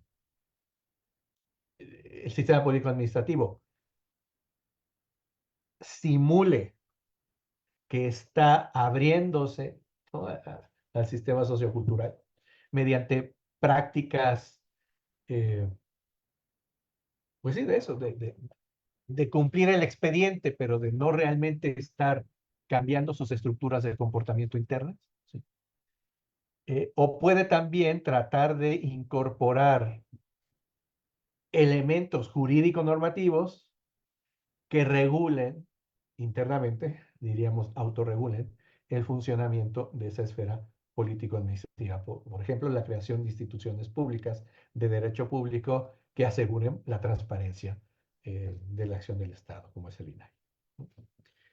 sistema político-administrativo simule que está abriéndose, ¿no?, al sistema sociocultural mediante prácticas, eh, pues sí, de eso, de cumplir el expediente, pero de no realmente estar cambiando sus estructuras de comportamiento internas, ¿sí? O puede también tratar de incorporar elementos jurídico-normativos que regulen internamente, diríamos autorregulen, el funcionamiento de esa esfera político-administrativa. Por ejemplo, la creación de instituciones públicas de derecho público que aseguren la transparencia de la acción del Estado, como es el INAI.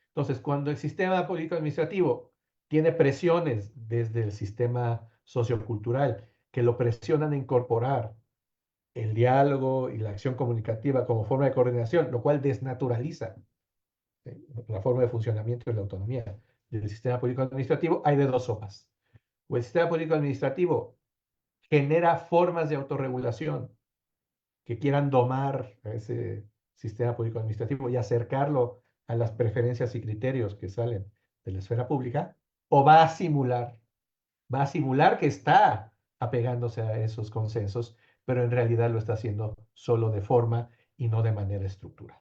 Entonces, cuando el sistema político-administrativo tiene presiones desde el sistema sociocultural que lo presionan a incorporar el diálogo y la acción comunicativa como forma de coordinación, lo cual desnaturaliza la forma de funcionamiento y la autonomía del sistema político administrativo, hay de dos sopas. O el sistema político administrativo genera formas de autorregulación que quieran domar a ese sistema político administrativo y acercarlo a las preferencias y criterios que salen de la esfera pública, o va a simular que está apegándose a esos consensos, pero en realidad lo está haciendo solo de forma y no de manera estructural.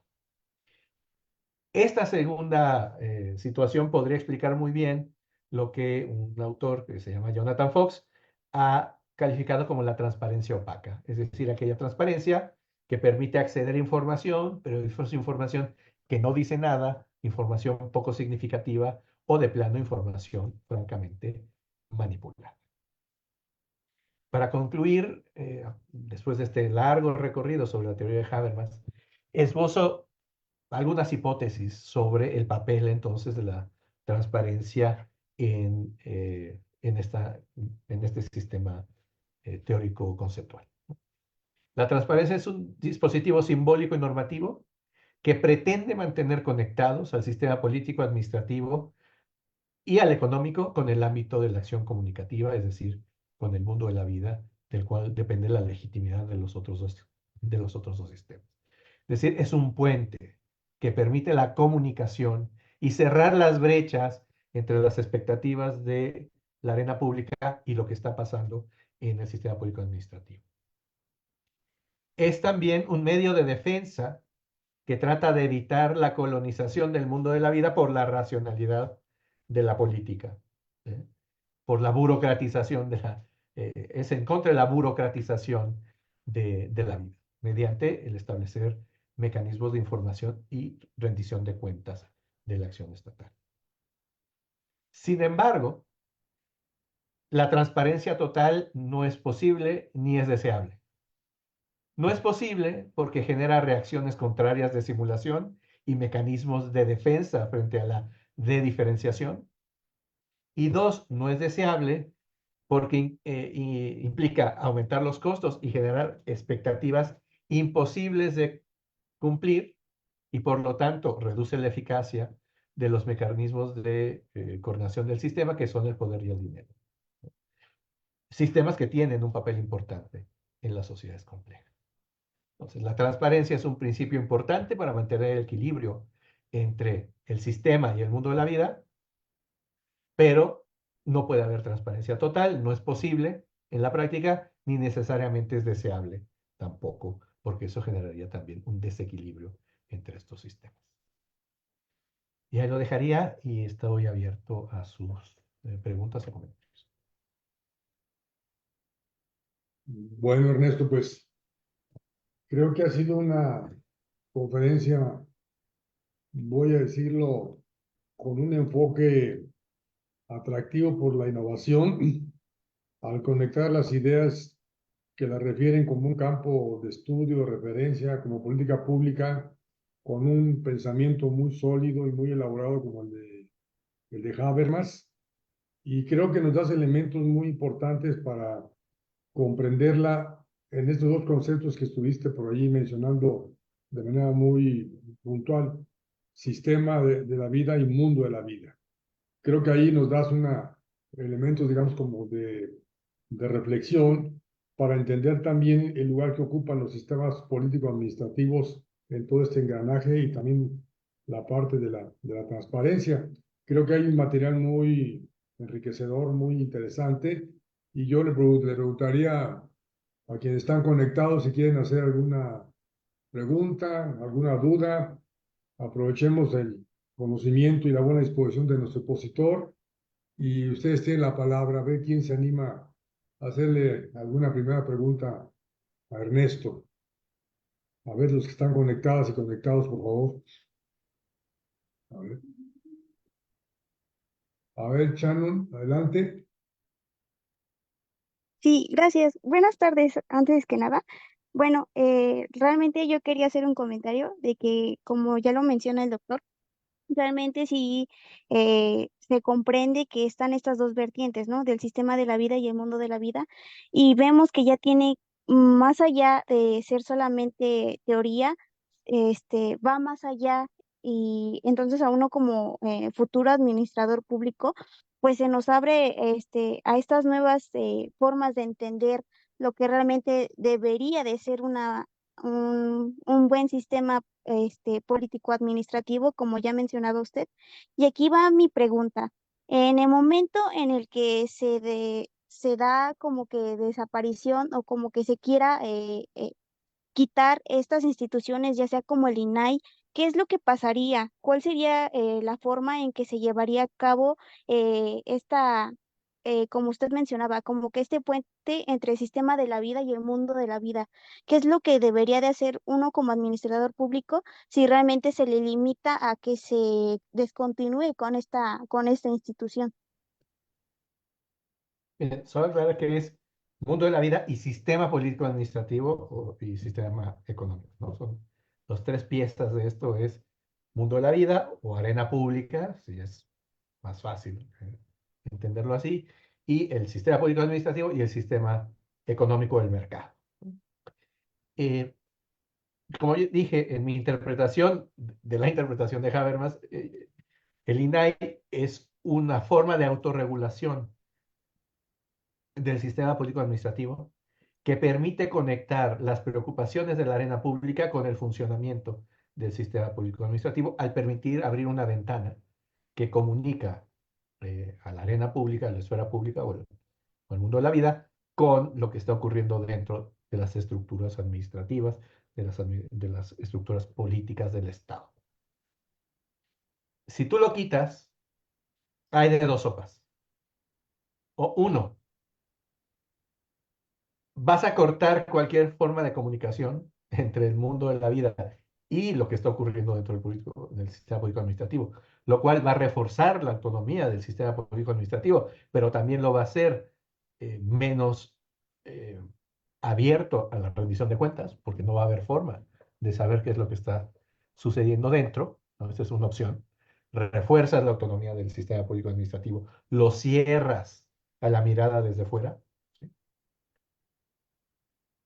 Esta segunda situación podría explicar muy bien lo que un autor que se llama Jonathan Fox ha calificado como la transparencia opaca, es decir, aquella transparencia que permite acceder a información, pero es información que no dice nada, información poco significativa o de plano información francamente manipulada. Para concluir, después de este largo recorrido sobre la teoría de Habermas, esbozo algunas hipótesis sobre el papel entonces de la transparencia en este sistema teórico conceptual. La transparencia es un dispositivo simbólico y normativo que pretende mantener conectados al sistema político, administrativo y al económico con el ámbito de la acción comunicativa, es decir, con el mundo de la vida, del cual depende la legitimidad de los otros dos sistemas. Es decir, es un puente que permite la comunicación y cerrar las brechas entre las expectativas de la arena pública y lo que está pasando en el sistema público administrativo. Es también un medio de defensa que trata de evitar la colonización del mundo de la vida por la racionalidad de la política, ¿eh? Por la burocratización es en contra de la burocratización de la vida, mediante el establecer mecanismos de información y rendición de cuentas de la acción estatal. Sin embargo, la transparencia total no es posible ni es deseable. No es posible porque genera reacciones contrarias de simulación y mecanismos de defensa frente a la de-diferenciación. Y dos, no es deseable porque implica aumentar los costos y generar expectativas imposibles de cumplir y por lo tanto reduce la eficacia de los mecanismos de coordinación del sistema que son el poder y el dinero. Sistemas que tienen un papel importante en las sociedades complejas. Entonces, la transparencia es un principio importante para mantener el equilibrio entre el sistema y el mundo de la vida, pero no puede haber transparencia total, no es posible, en la práctica, ni necesariamente es deseable tampoco, porque eso generaría también un desequilibrio entre estos sistemas. Y ahí lo dejaría y estoy abierto a sus preguntas o comentarios. Bueno, Ernesto, pues creo que ha sido una conferencia, voy a decirlo, con un enfoque atractivo por la innovación, al conectar las ideas que la refieren como un campo de estudio, de referencia, como política pública, con un pensamiento muy sólido y muy elaborado como el de Habermas. Y creo que nos das elementos muy importantes para comprenderla en estos dos conceptos que estuviste por allí mencionando de manera muy puntual, sistema de la vida y mundo de la vida. Creo que ahí nos das elementos, digamos, como de reflexión para entender también el lugar que ocupan los sistemas político-administrativos en todo este engranaje y también la parte de la transparencia. Creo que hay un material muy enriquecedor, muy interesante, y yo le preguntaría a quienes están conectados si quieren hacer alguna pregunta, alguna duda. Aprovechemos el conocimiento y la buena disposición de nuestro expositor y ustedes tienen la palabra. A ver quién se anima a hacerle alguna primera pregunta a Ernesto. A ver los que están conectadas y conectados, por favor. A ver, Shannon, adelante. Sí, gracias. Buenas tardes, antes que nada. Bueno, realmente yo quería hacer un comentario de que, como ya lo menciona el doctor, realmente sí se comprende que están estas dos vertientes, ¿no? Del sistema de la vida y el mundo de la vida, y vemos que ya tiene más allá de ser solamente teoría, va más allá, y entonces a uno como futuro administrador público, pues se nos abre a estas nuevas formas de entender lo que realmente debería de ser un buen sistema político-administrativo, como ya mencionaba usted. Y aquí va mi pregunta. En el momento en el que se da como que desaparición o como que se quiera quitar estas instituciones, ya sea como el INAI, ¿qué es lo que pasaría? ¿Cuál sería la forma en que se llevaría a cabo como usted mencionaba, como que este puente entre el sistema de la vida y el mundo de la vida? ¿Qué es lo que debería de hacer uno como administrador público si realmente se le limita a que se descontinúe con esta institución? Miren, solo aclarar que es mundo de la vida y sistema político-administrativo y sistema económico, ¿no? Son los tres piezas de esto, es mundo de la vida o arena pública, si es más fácil entenderlo así, y el sistema político-administrativo y el sistema económico del mercado. Eh, Como yo dije, en mi interpretación, de la interpretación de Habermas, el INAI es una forma de autorregulación del sistema político-administrativo que permite conectar las preocupaciones de la arena pública con el funcionamiento del sistema político-administrativo al permitir abrir una ventana que comunica a la arena pública, a la esfera pública o el mundo de la vida con lo que está ocurriendo dentro de las estructuras administrativas, de las estructuras políticas del Estado. Si tú lo quitas, hay de dos sopas. O uno, vas a cortar cualquier forma de comunicación entre el mundo de la vida y lo que está ocurriendo dentro del sistema político administrativo, lo cual va a reforzar la autonomía del sistema político administrativo, pero también lo va a hacer menos eh, abierto a la rendición de cuentas, porque no va a haber forma de saber qué es lo que está sucediendo dentro, ¿no? Esta es una opción. Refuerzas la autonomía del sistema político administrativo, lo cierras a la mirada desde fuera, ¿sí?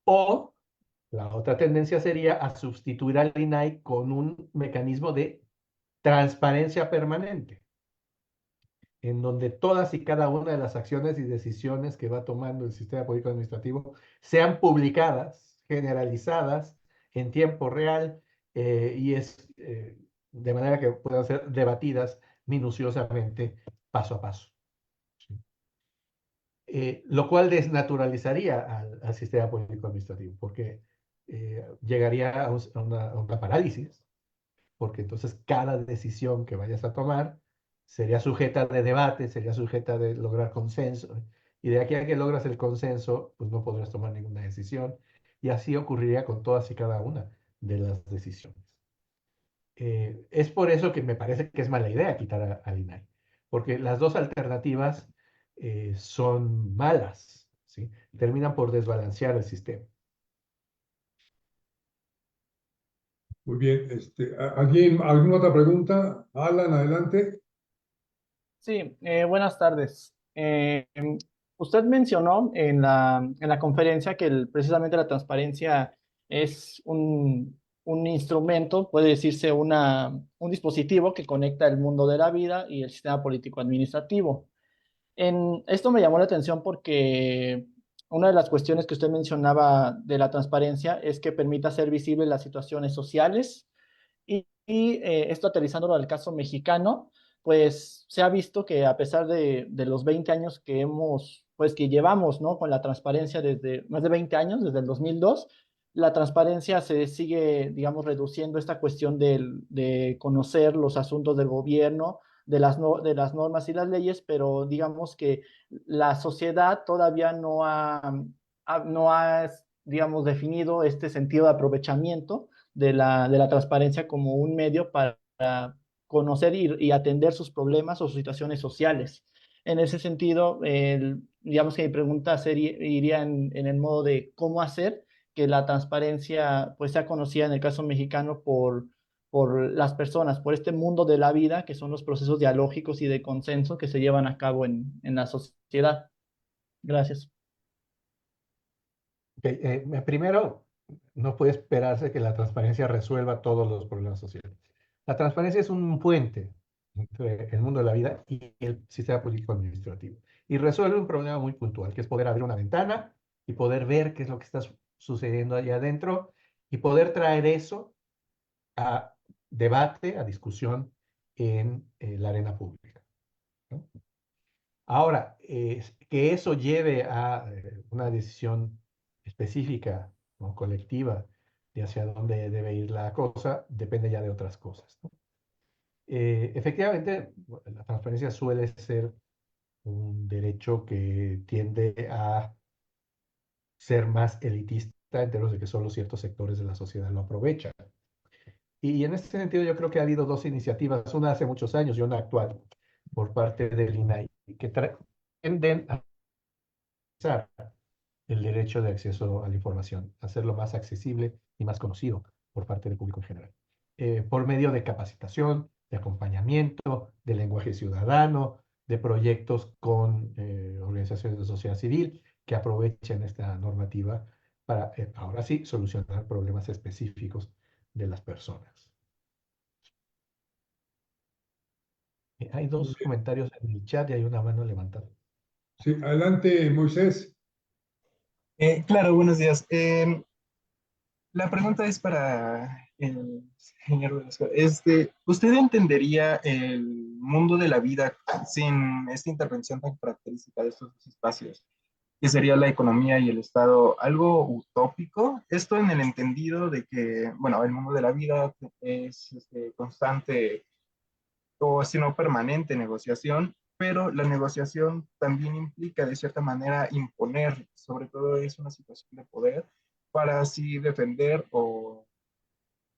O la otra tendencia sería a sustituir al INAI con un mecanismo de transparencia permanente, en donde todas y cada una de las acciones y decisiones que va tomando el sistema político administrativo sean publicadas, generalizadas en tiempo real de manera que puedan ser debatidas minuciosamente paso a paso. ¿Sí? lo cual desnaturalizaría al sistema político administrativo, porque llegaría a una parálisis, porque entonces cada decisión que vayas a tomar sería sujeta de debate, sería sujeta de lograr consenso, y de aquí a que logras el consenso, pues no podrás tomar ninguna decisión, y así ocurriría con todas y cada una de las decisiones. Es por eso que me parece que es mala idea quitar al INAI, porque las dos alternativas son malas, ¿sí? Terminan por desbalancear el sistema. Muy bien. ¿Alguna otra pregunta? Alan, adelante. Sí, buenas tardes. Usted mencionó en la conferencia que precisamente la transparencia es un instrumento, puede decirse un dispositivo que conecta el mundo de la vida y el sistema político administrativo. Esto me llamó la atención porque una de las cuestiones que usted mencionaba de la transparencia es que permita hacer visibles las situaciones sociales esto aterrizándolo al caso mexicano, pues se ha visto que a pesar de los 20 años pues que llevamos, ¿no? Con la transparencia desde más de 20 años, desde el 2002, la transparencia se sigue, digamos, reduciendo esta cuestión de conocer los asuntos del gobierno, de las normas y las leyes, pero digamos que la sociedad todavía no ha, digamos, definido este sentido de aprovechamiento de la transparencia como un medio para conocer y atender sus problemas o sus situaciones sociales. En ese sentido, digamos que mi pregunta iría en el modo de cómo hacer que la transparencia pues sea conocida en el caso mexicano por las personas, por este mundo de la vida, que son los procesos dialógicos y de consenso que se llevan a cabo en la sociedad. Gracias. Primero, no puede esperarse que la transparencia resuelva todos los problemas sociales. La transparencia es un puente entre el mundo de la vida y el sistema político administrativo. Y resuelve un problema muy puntual, que es poder abrir una ventana y poder ver qué es lo que está sucediendo allá adentro y poder traer eso a debate, a discusión en la arena pública, ¿no? Ahora, que eso lleve a una decisión específica o colectiva de hacia dónde debe ir la cosa, depende ya de otras cosas, ¿no? Efectivamente, la transparencia suele ser un derecho que tiende a ser más elitista en términos de que solo ciertos sectores de la sociedad lo aprovechan. Y en este sentido yo creo que ha habido dos iniciativas, una hace muchos años y una actual, por parte del INAI, que tienden a usar el derecho de acceso a la información, hacerlo más accesible y más conocido por parte del público en general, por medio de capacitación, de acompañamiento, de lenguaje ciudadano, de proyectos con organizaciones de sociedad civil que aprovechen esta normativa para, ahora sí, solucionar problemas específicos de las personas. Hay dos comentarios en el chat y hay una mano levantada. Sí, adelante, Moisés. Claro, buenos días. La pregunta es para el señor Velasco. ¿Usted entendería el mundo de la vida sin esta intervención tan característica de estos dos espacios, que sería la economía y el Estado, algo utópico? Esto en el entendido de que, bueno, el mundo de la vida es constante o si no permanente negociación, pero la negociación también implica de cierta manera imponer, sobre todo es una situación de poder, para así defender o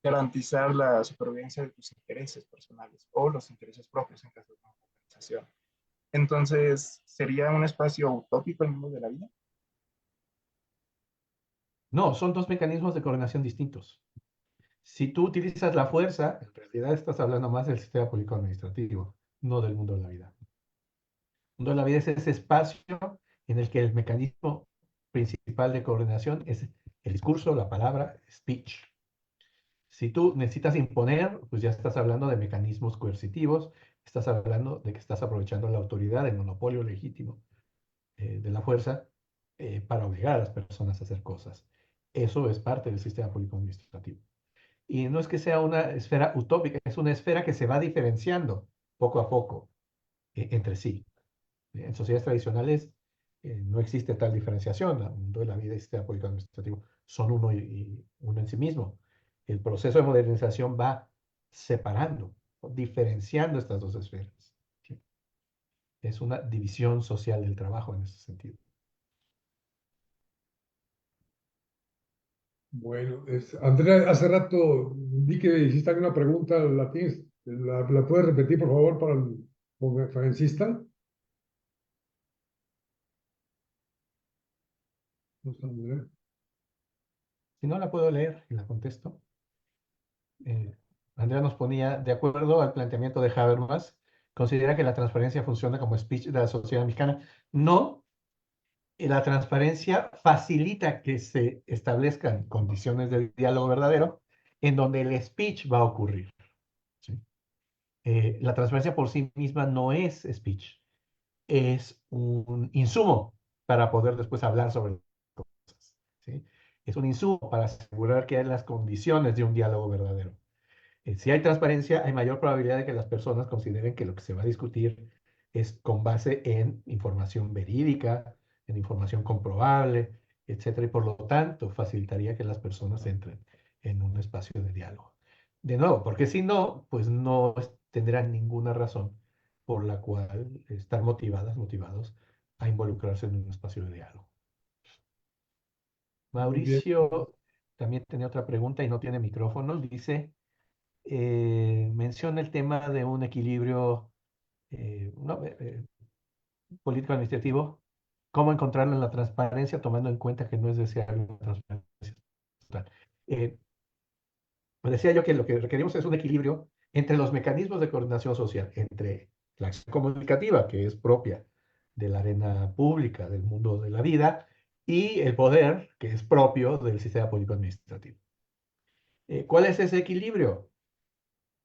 garantizar la supervivencia de tus intereses personales o los intereses propios en caso de una organización. Entonces, ¿sería un espacio utópico el mundo de la vida? No, son dos mecanismos de coordinación distintos. Si tú utilizas la fuerza, en realidad estás hablando más del sistema político administrativo, no del mundo de la vida. El mundo de la vida es ese espacio en el que el mecanismo principal de coordinación es el discurso, la palabra, speech. Si tú necesitas imponer, pues ya estás hablando de mecanismos coercitivos, estás hablando de que estás aprovechando la autoridad, el monopolio legítimo de la fuerza para obligar a las personas a hacer cosas. Eso es parte del sistema político administrativo. Y no es que sea una esfera utópica, es una esfera que se va diferenciando poco a poco entre sí. En sociedades tradicionales, no existe tal diferenciación. El mundo de la vida y el sistema político administrativo son uno y uno en sí mismo. El proceso de modernización va separando, diferenciando estas dos esferas. ¿Sí? Es una división social del trabajo en ese sentido. Bueno, Andrea, hace rato vi que hiciste alguna pregunta, ¿la puedes repetir, por favor, para el conferencista? No sé, Andrea. Si no la puedo leer y la contesto. Andrea nos ponía, de acuerdo al planteamiento de Habermas, considera que la transparencia funciona como speech de la sociedad mexicana. No, la transparencia facilita que se establezcan condiciones de diálogo verdadero en donde el speech va a ocurrir. ¿Sí? La transparencia por sí misma no es speech, es un insumo para poder después hablar sobre cosas. ¿Sí? Es un insumo para asegurar que hay las condiciones de un diálogo verdadero. Si hay transparencia, hay mayor probabilidad de que las personas consideren que lo que se va a discutir es con base en información verídica, en información comprobable, etcétera, y por lo tanto facilitaría que las personas entren en un espacio de diálogo. De nuevo, porque si no, pues no tendrán ninguna razón por la cual estar motivados a involucrarse en un espacio de diálogo. Muy bien. Mauricio también tenía otra pregunta y no tiene micrófono. Dice, menciona el tema de un equilibrio político-administrativo, cómo encontrarlo en la transparencia, tomando en cuenta que no es deseable una transparencia total. Decía yo que lo que requerimos es un equilibrio entre los mecanismos de coordinación social, entre la acción comunicativa, que es propia de la arena pública, del mundo de la vida, y el poder, que es propio del sistema político-administrativo. ¿Cuál es ese equilibrio?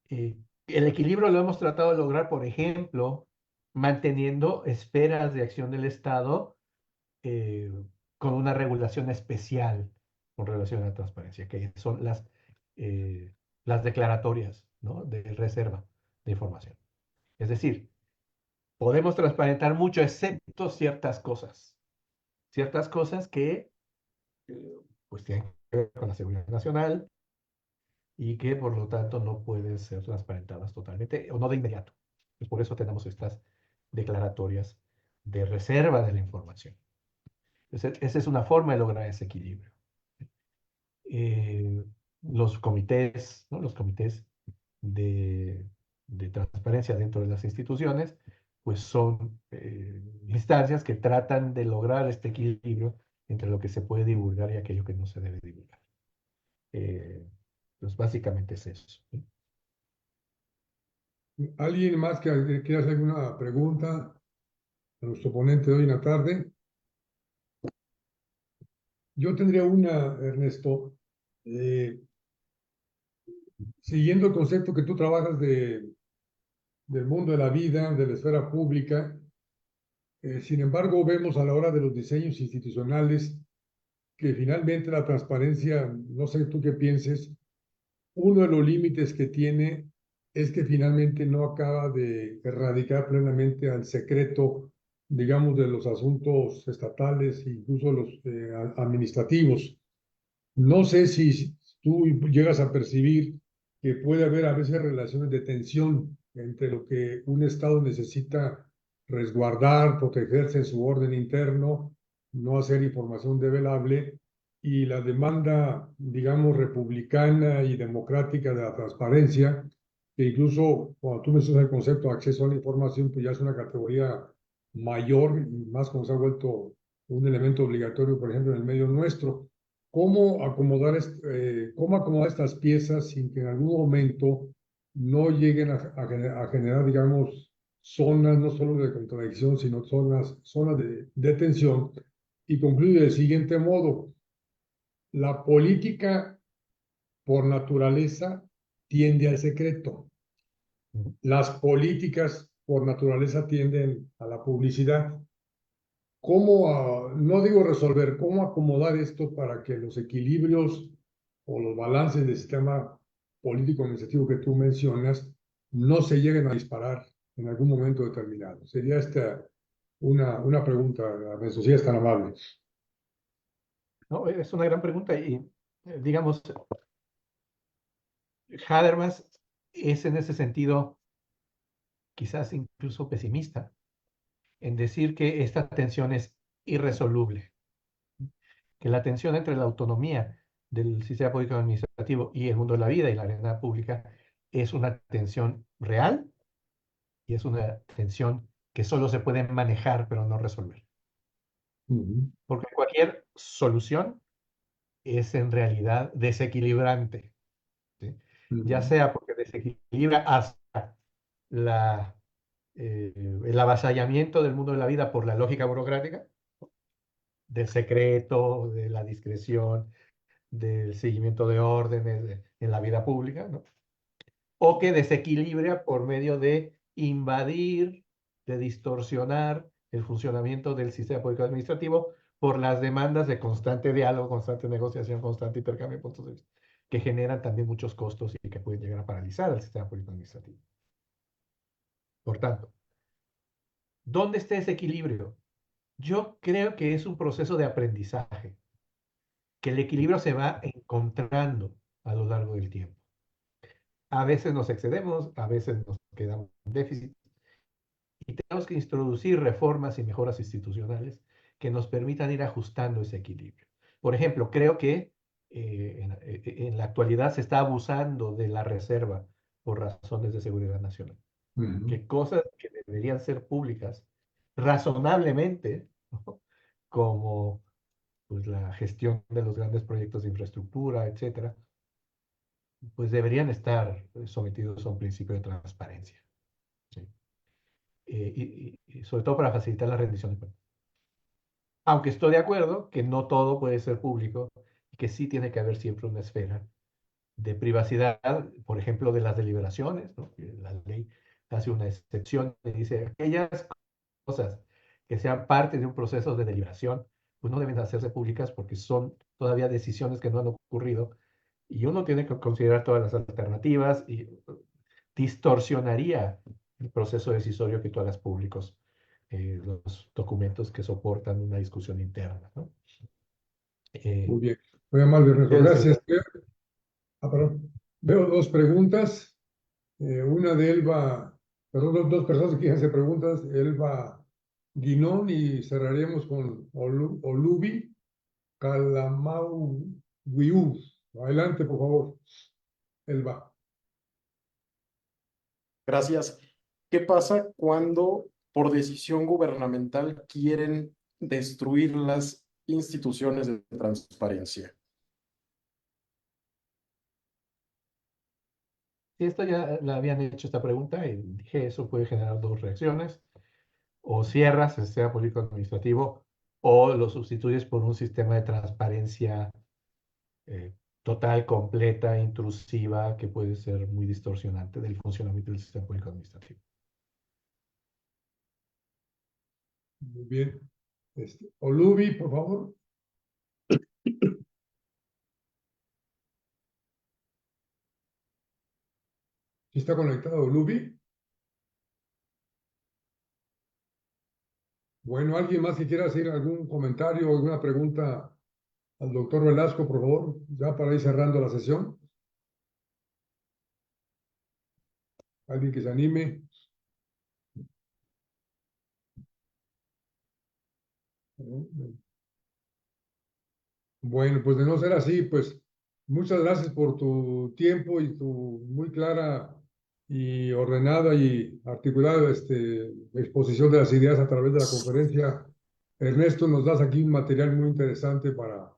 El equilibrio lo hemos tratado de lograr, por ejemplo, manteniendo esferas de acción del Estado eh, con una regulación especial con relación a la transparencia, que son las declaratorias, ¿no?, de reserva de información. Es decir, podemos transparentar mucho, excepto ciertas cosas que pues tienen que ver con la seguridad nacional, y que por lo tanto no pueden ser transparentadas totalmente o no de inmediato. Pues por eso tenemos estas declaratorias de reserva de la información. Entonces, esa es una forma de lograr ese equilibrio. Los comités, ¿no?, los comités de, de transparencia dentro de las instituciones, pues son instancias que tratan de lograr este equilibrio entre lo que se puede divulgar y aquello que no se debe divulgar. Pues básicamente es eso, ¿sí? ¿Alguien más que quiera hacer alguna pregunta a nuestro ponente de hoy en la tarde? Yo tendría una, Ernesto, siguiendo el concepto que tú trabajas del mundo de la vida, de la esfera pública. Sin embargo, vemos a la hora de los diseños institucionales que finalmente la transparencia, no sé tú qué pienses, uno de los límites que tiene es que finalmente no acaba de erradicar plenamente al secreto, digamos, de los asuntos estatales, incluso los administrativos. No sé si tú llegas a percibir que puede haber a veces relaciones de tensión entre lo que un Estado necesita resguardar, protegerse en su orden interno, no hacer información develable, y la demanda, digamos, republicana y democrática de la transparencia, que incluso cuando tú mencionas el concepto de acceso a la información, pues ya es una categoría mayor y más como se ha vuelto un elemento obligatorio, por ejemplo, en el medio nuestro. ¿Cómo acomodar estas piezas sin que en algún momento no lleguen a generar, digamos, zonas no solo de contradicción, sino zonas de tensión? Y concluye del siguiente modo: la política por naturaleza tiende al secreto. Las políticas por naturaleza tienden a la publicidad. ¿Cómo, no digo resolver, cómo acomodar esto para que los equilibrios o los balances del sistema político-administrativo que tú mencionas no se lleguen a disparar en algún momento determinado? Sería una pregunta, Ernesto, si es tan amable. No, es una gran pregunta y, digamos, Habermas es en ese sentido quizás incluso pesimista en decir que esta tensión es irresoluble, que la tensión entre la autonomía del sistema público administrativo y el mundo de la vida y la arena pública es una tensión real y es una tensión que solo se puede manejar pero no resolver. Ujú, Porque cualquier solución es en realidad desequilibrante, ¿sí? Ya ujú, sea porque desequilibra hasta la, el avasallamiento del mundo de la vida por la lógica burocrática, del secreto, de la discreción, del seguimiento de órdenes en la vida pública, ¿no? O que desequilibra por medio de invadir, de distorsionar el funcionamiento del sistema público administrativo por las demandas de constante diálogo, constante negociación, constante intercambio de puntos de vista, que generan también muchos costos y que pueden llegar a paralizar el sistema público administrativo. Por tanto, ¿dónde está ese equilibrio? Yo creo que es un proceso de aprendizaje, que el equilibrio se va encontrando a lo largo del tiempo. A veces nos excedemos, a veces nos quedamos en déficit y tenemos que introducir reformas y mejoras institucionales que nos permitan ir ajustando ese equilibrio. Por ejemplo, creo que en la actualidad se está abusando de la reserva por razones de seguridad nacional, ujú. que cosas que deberían ser públicas razonablemente, ¿no? Como pues, la gestión de los grandes proyectos de infraestructura, etcétera, pues deberían estar sometidos a un principio de transparencia, ¿sí? Y sobre todo para facilitar la rendición de cuentas. Aunque estoy de acuerdo que no todo puede ser público y que sí tiene que haber siempre una esfera de privacidad, por ejemplo, de las deliberaciones, ¿no? Que la ley hace una excepción y dice aquellas cosas que sean parte de un proceso de deliberación, pues no deben hacerse públicas porque son todavía decisiones que no han ocurrido y uno tiene que considerar todas las alternativas y distorsionaría el proceso decisorio que tú hagas públicos los documentos que soportan una discusión interna, ¿no? Muy bien. Muy amable, Ernesto. Desde Gracias. luego. Perdón. Veo dos preguntas. Una de Elba, perdón, dos personas que quieren hacer preguntas. Elba Guinón y cerraremos con Olubi Calamau Wiu. Adelante, por favor. Elba. Gracias. ¿Qué pasa cuando por decisión gubernamental quieren destruir las instituciones de transparencia? Si esto ya la habían hecho esta pregunta y dije eso puede generar dos reacciones. O cierras el sistema público administrativo o lo sustituyes por un sistema de transparencia eh, total, completa, intrusiva, que puede ser muy distorsionante del funcionamiento del sistema público administrativo. Muy bien. Olubi, por favor. ¿Sí está conectado Olubi? Bueno, ¿alguien más que quiera hacer algún comentario o alguna pregunta al doctor Velasco, por favor? Ya para ir cerrando la sesión. ¿Alguien que se anime? Bueno, pues de no ser así, pues muchas gracias por tu tiempo y tu muy clara y ordenada y articulada exposición de las ideas a través de la conferencia. Ernesto, nos das aquí un material muy interesante para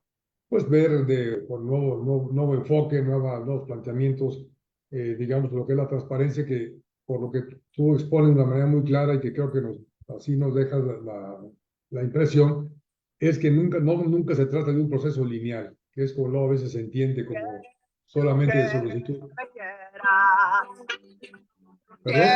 pues ver con nuevo enfoque, nuevos planteamientos, digamos, lo que es la transparencia, que por lo que tú expones de una manera muy clara y que creo que así nos dejas la impresión es que nunca se trata de un proceso lineal, que es como luego a veces se entiende como solamente de solicitud. ¿Perdón?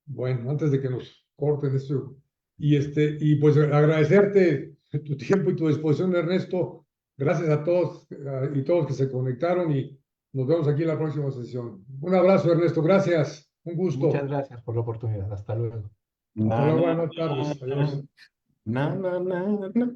Bueno, antes de que nos corten esto, y pues agradecerte tu tiempo y tu disposición, Ernesto. Gracias a todos y todos que se conectaron y Nos vemos aquí en la próxima sesión. Un abrazo, Ernesto. Gracias. Un gusto. Muchas gracias por la oportunidad. Hasta luego. Hasta luego. Buenas tardes. Adiós. Na, na, na, na.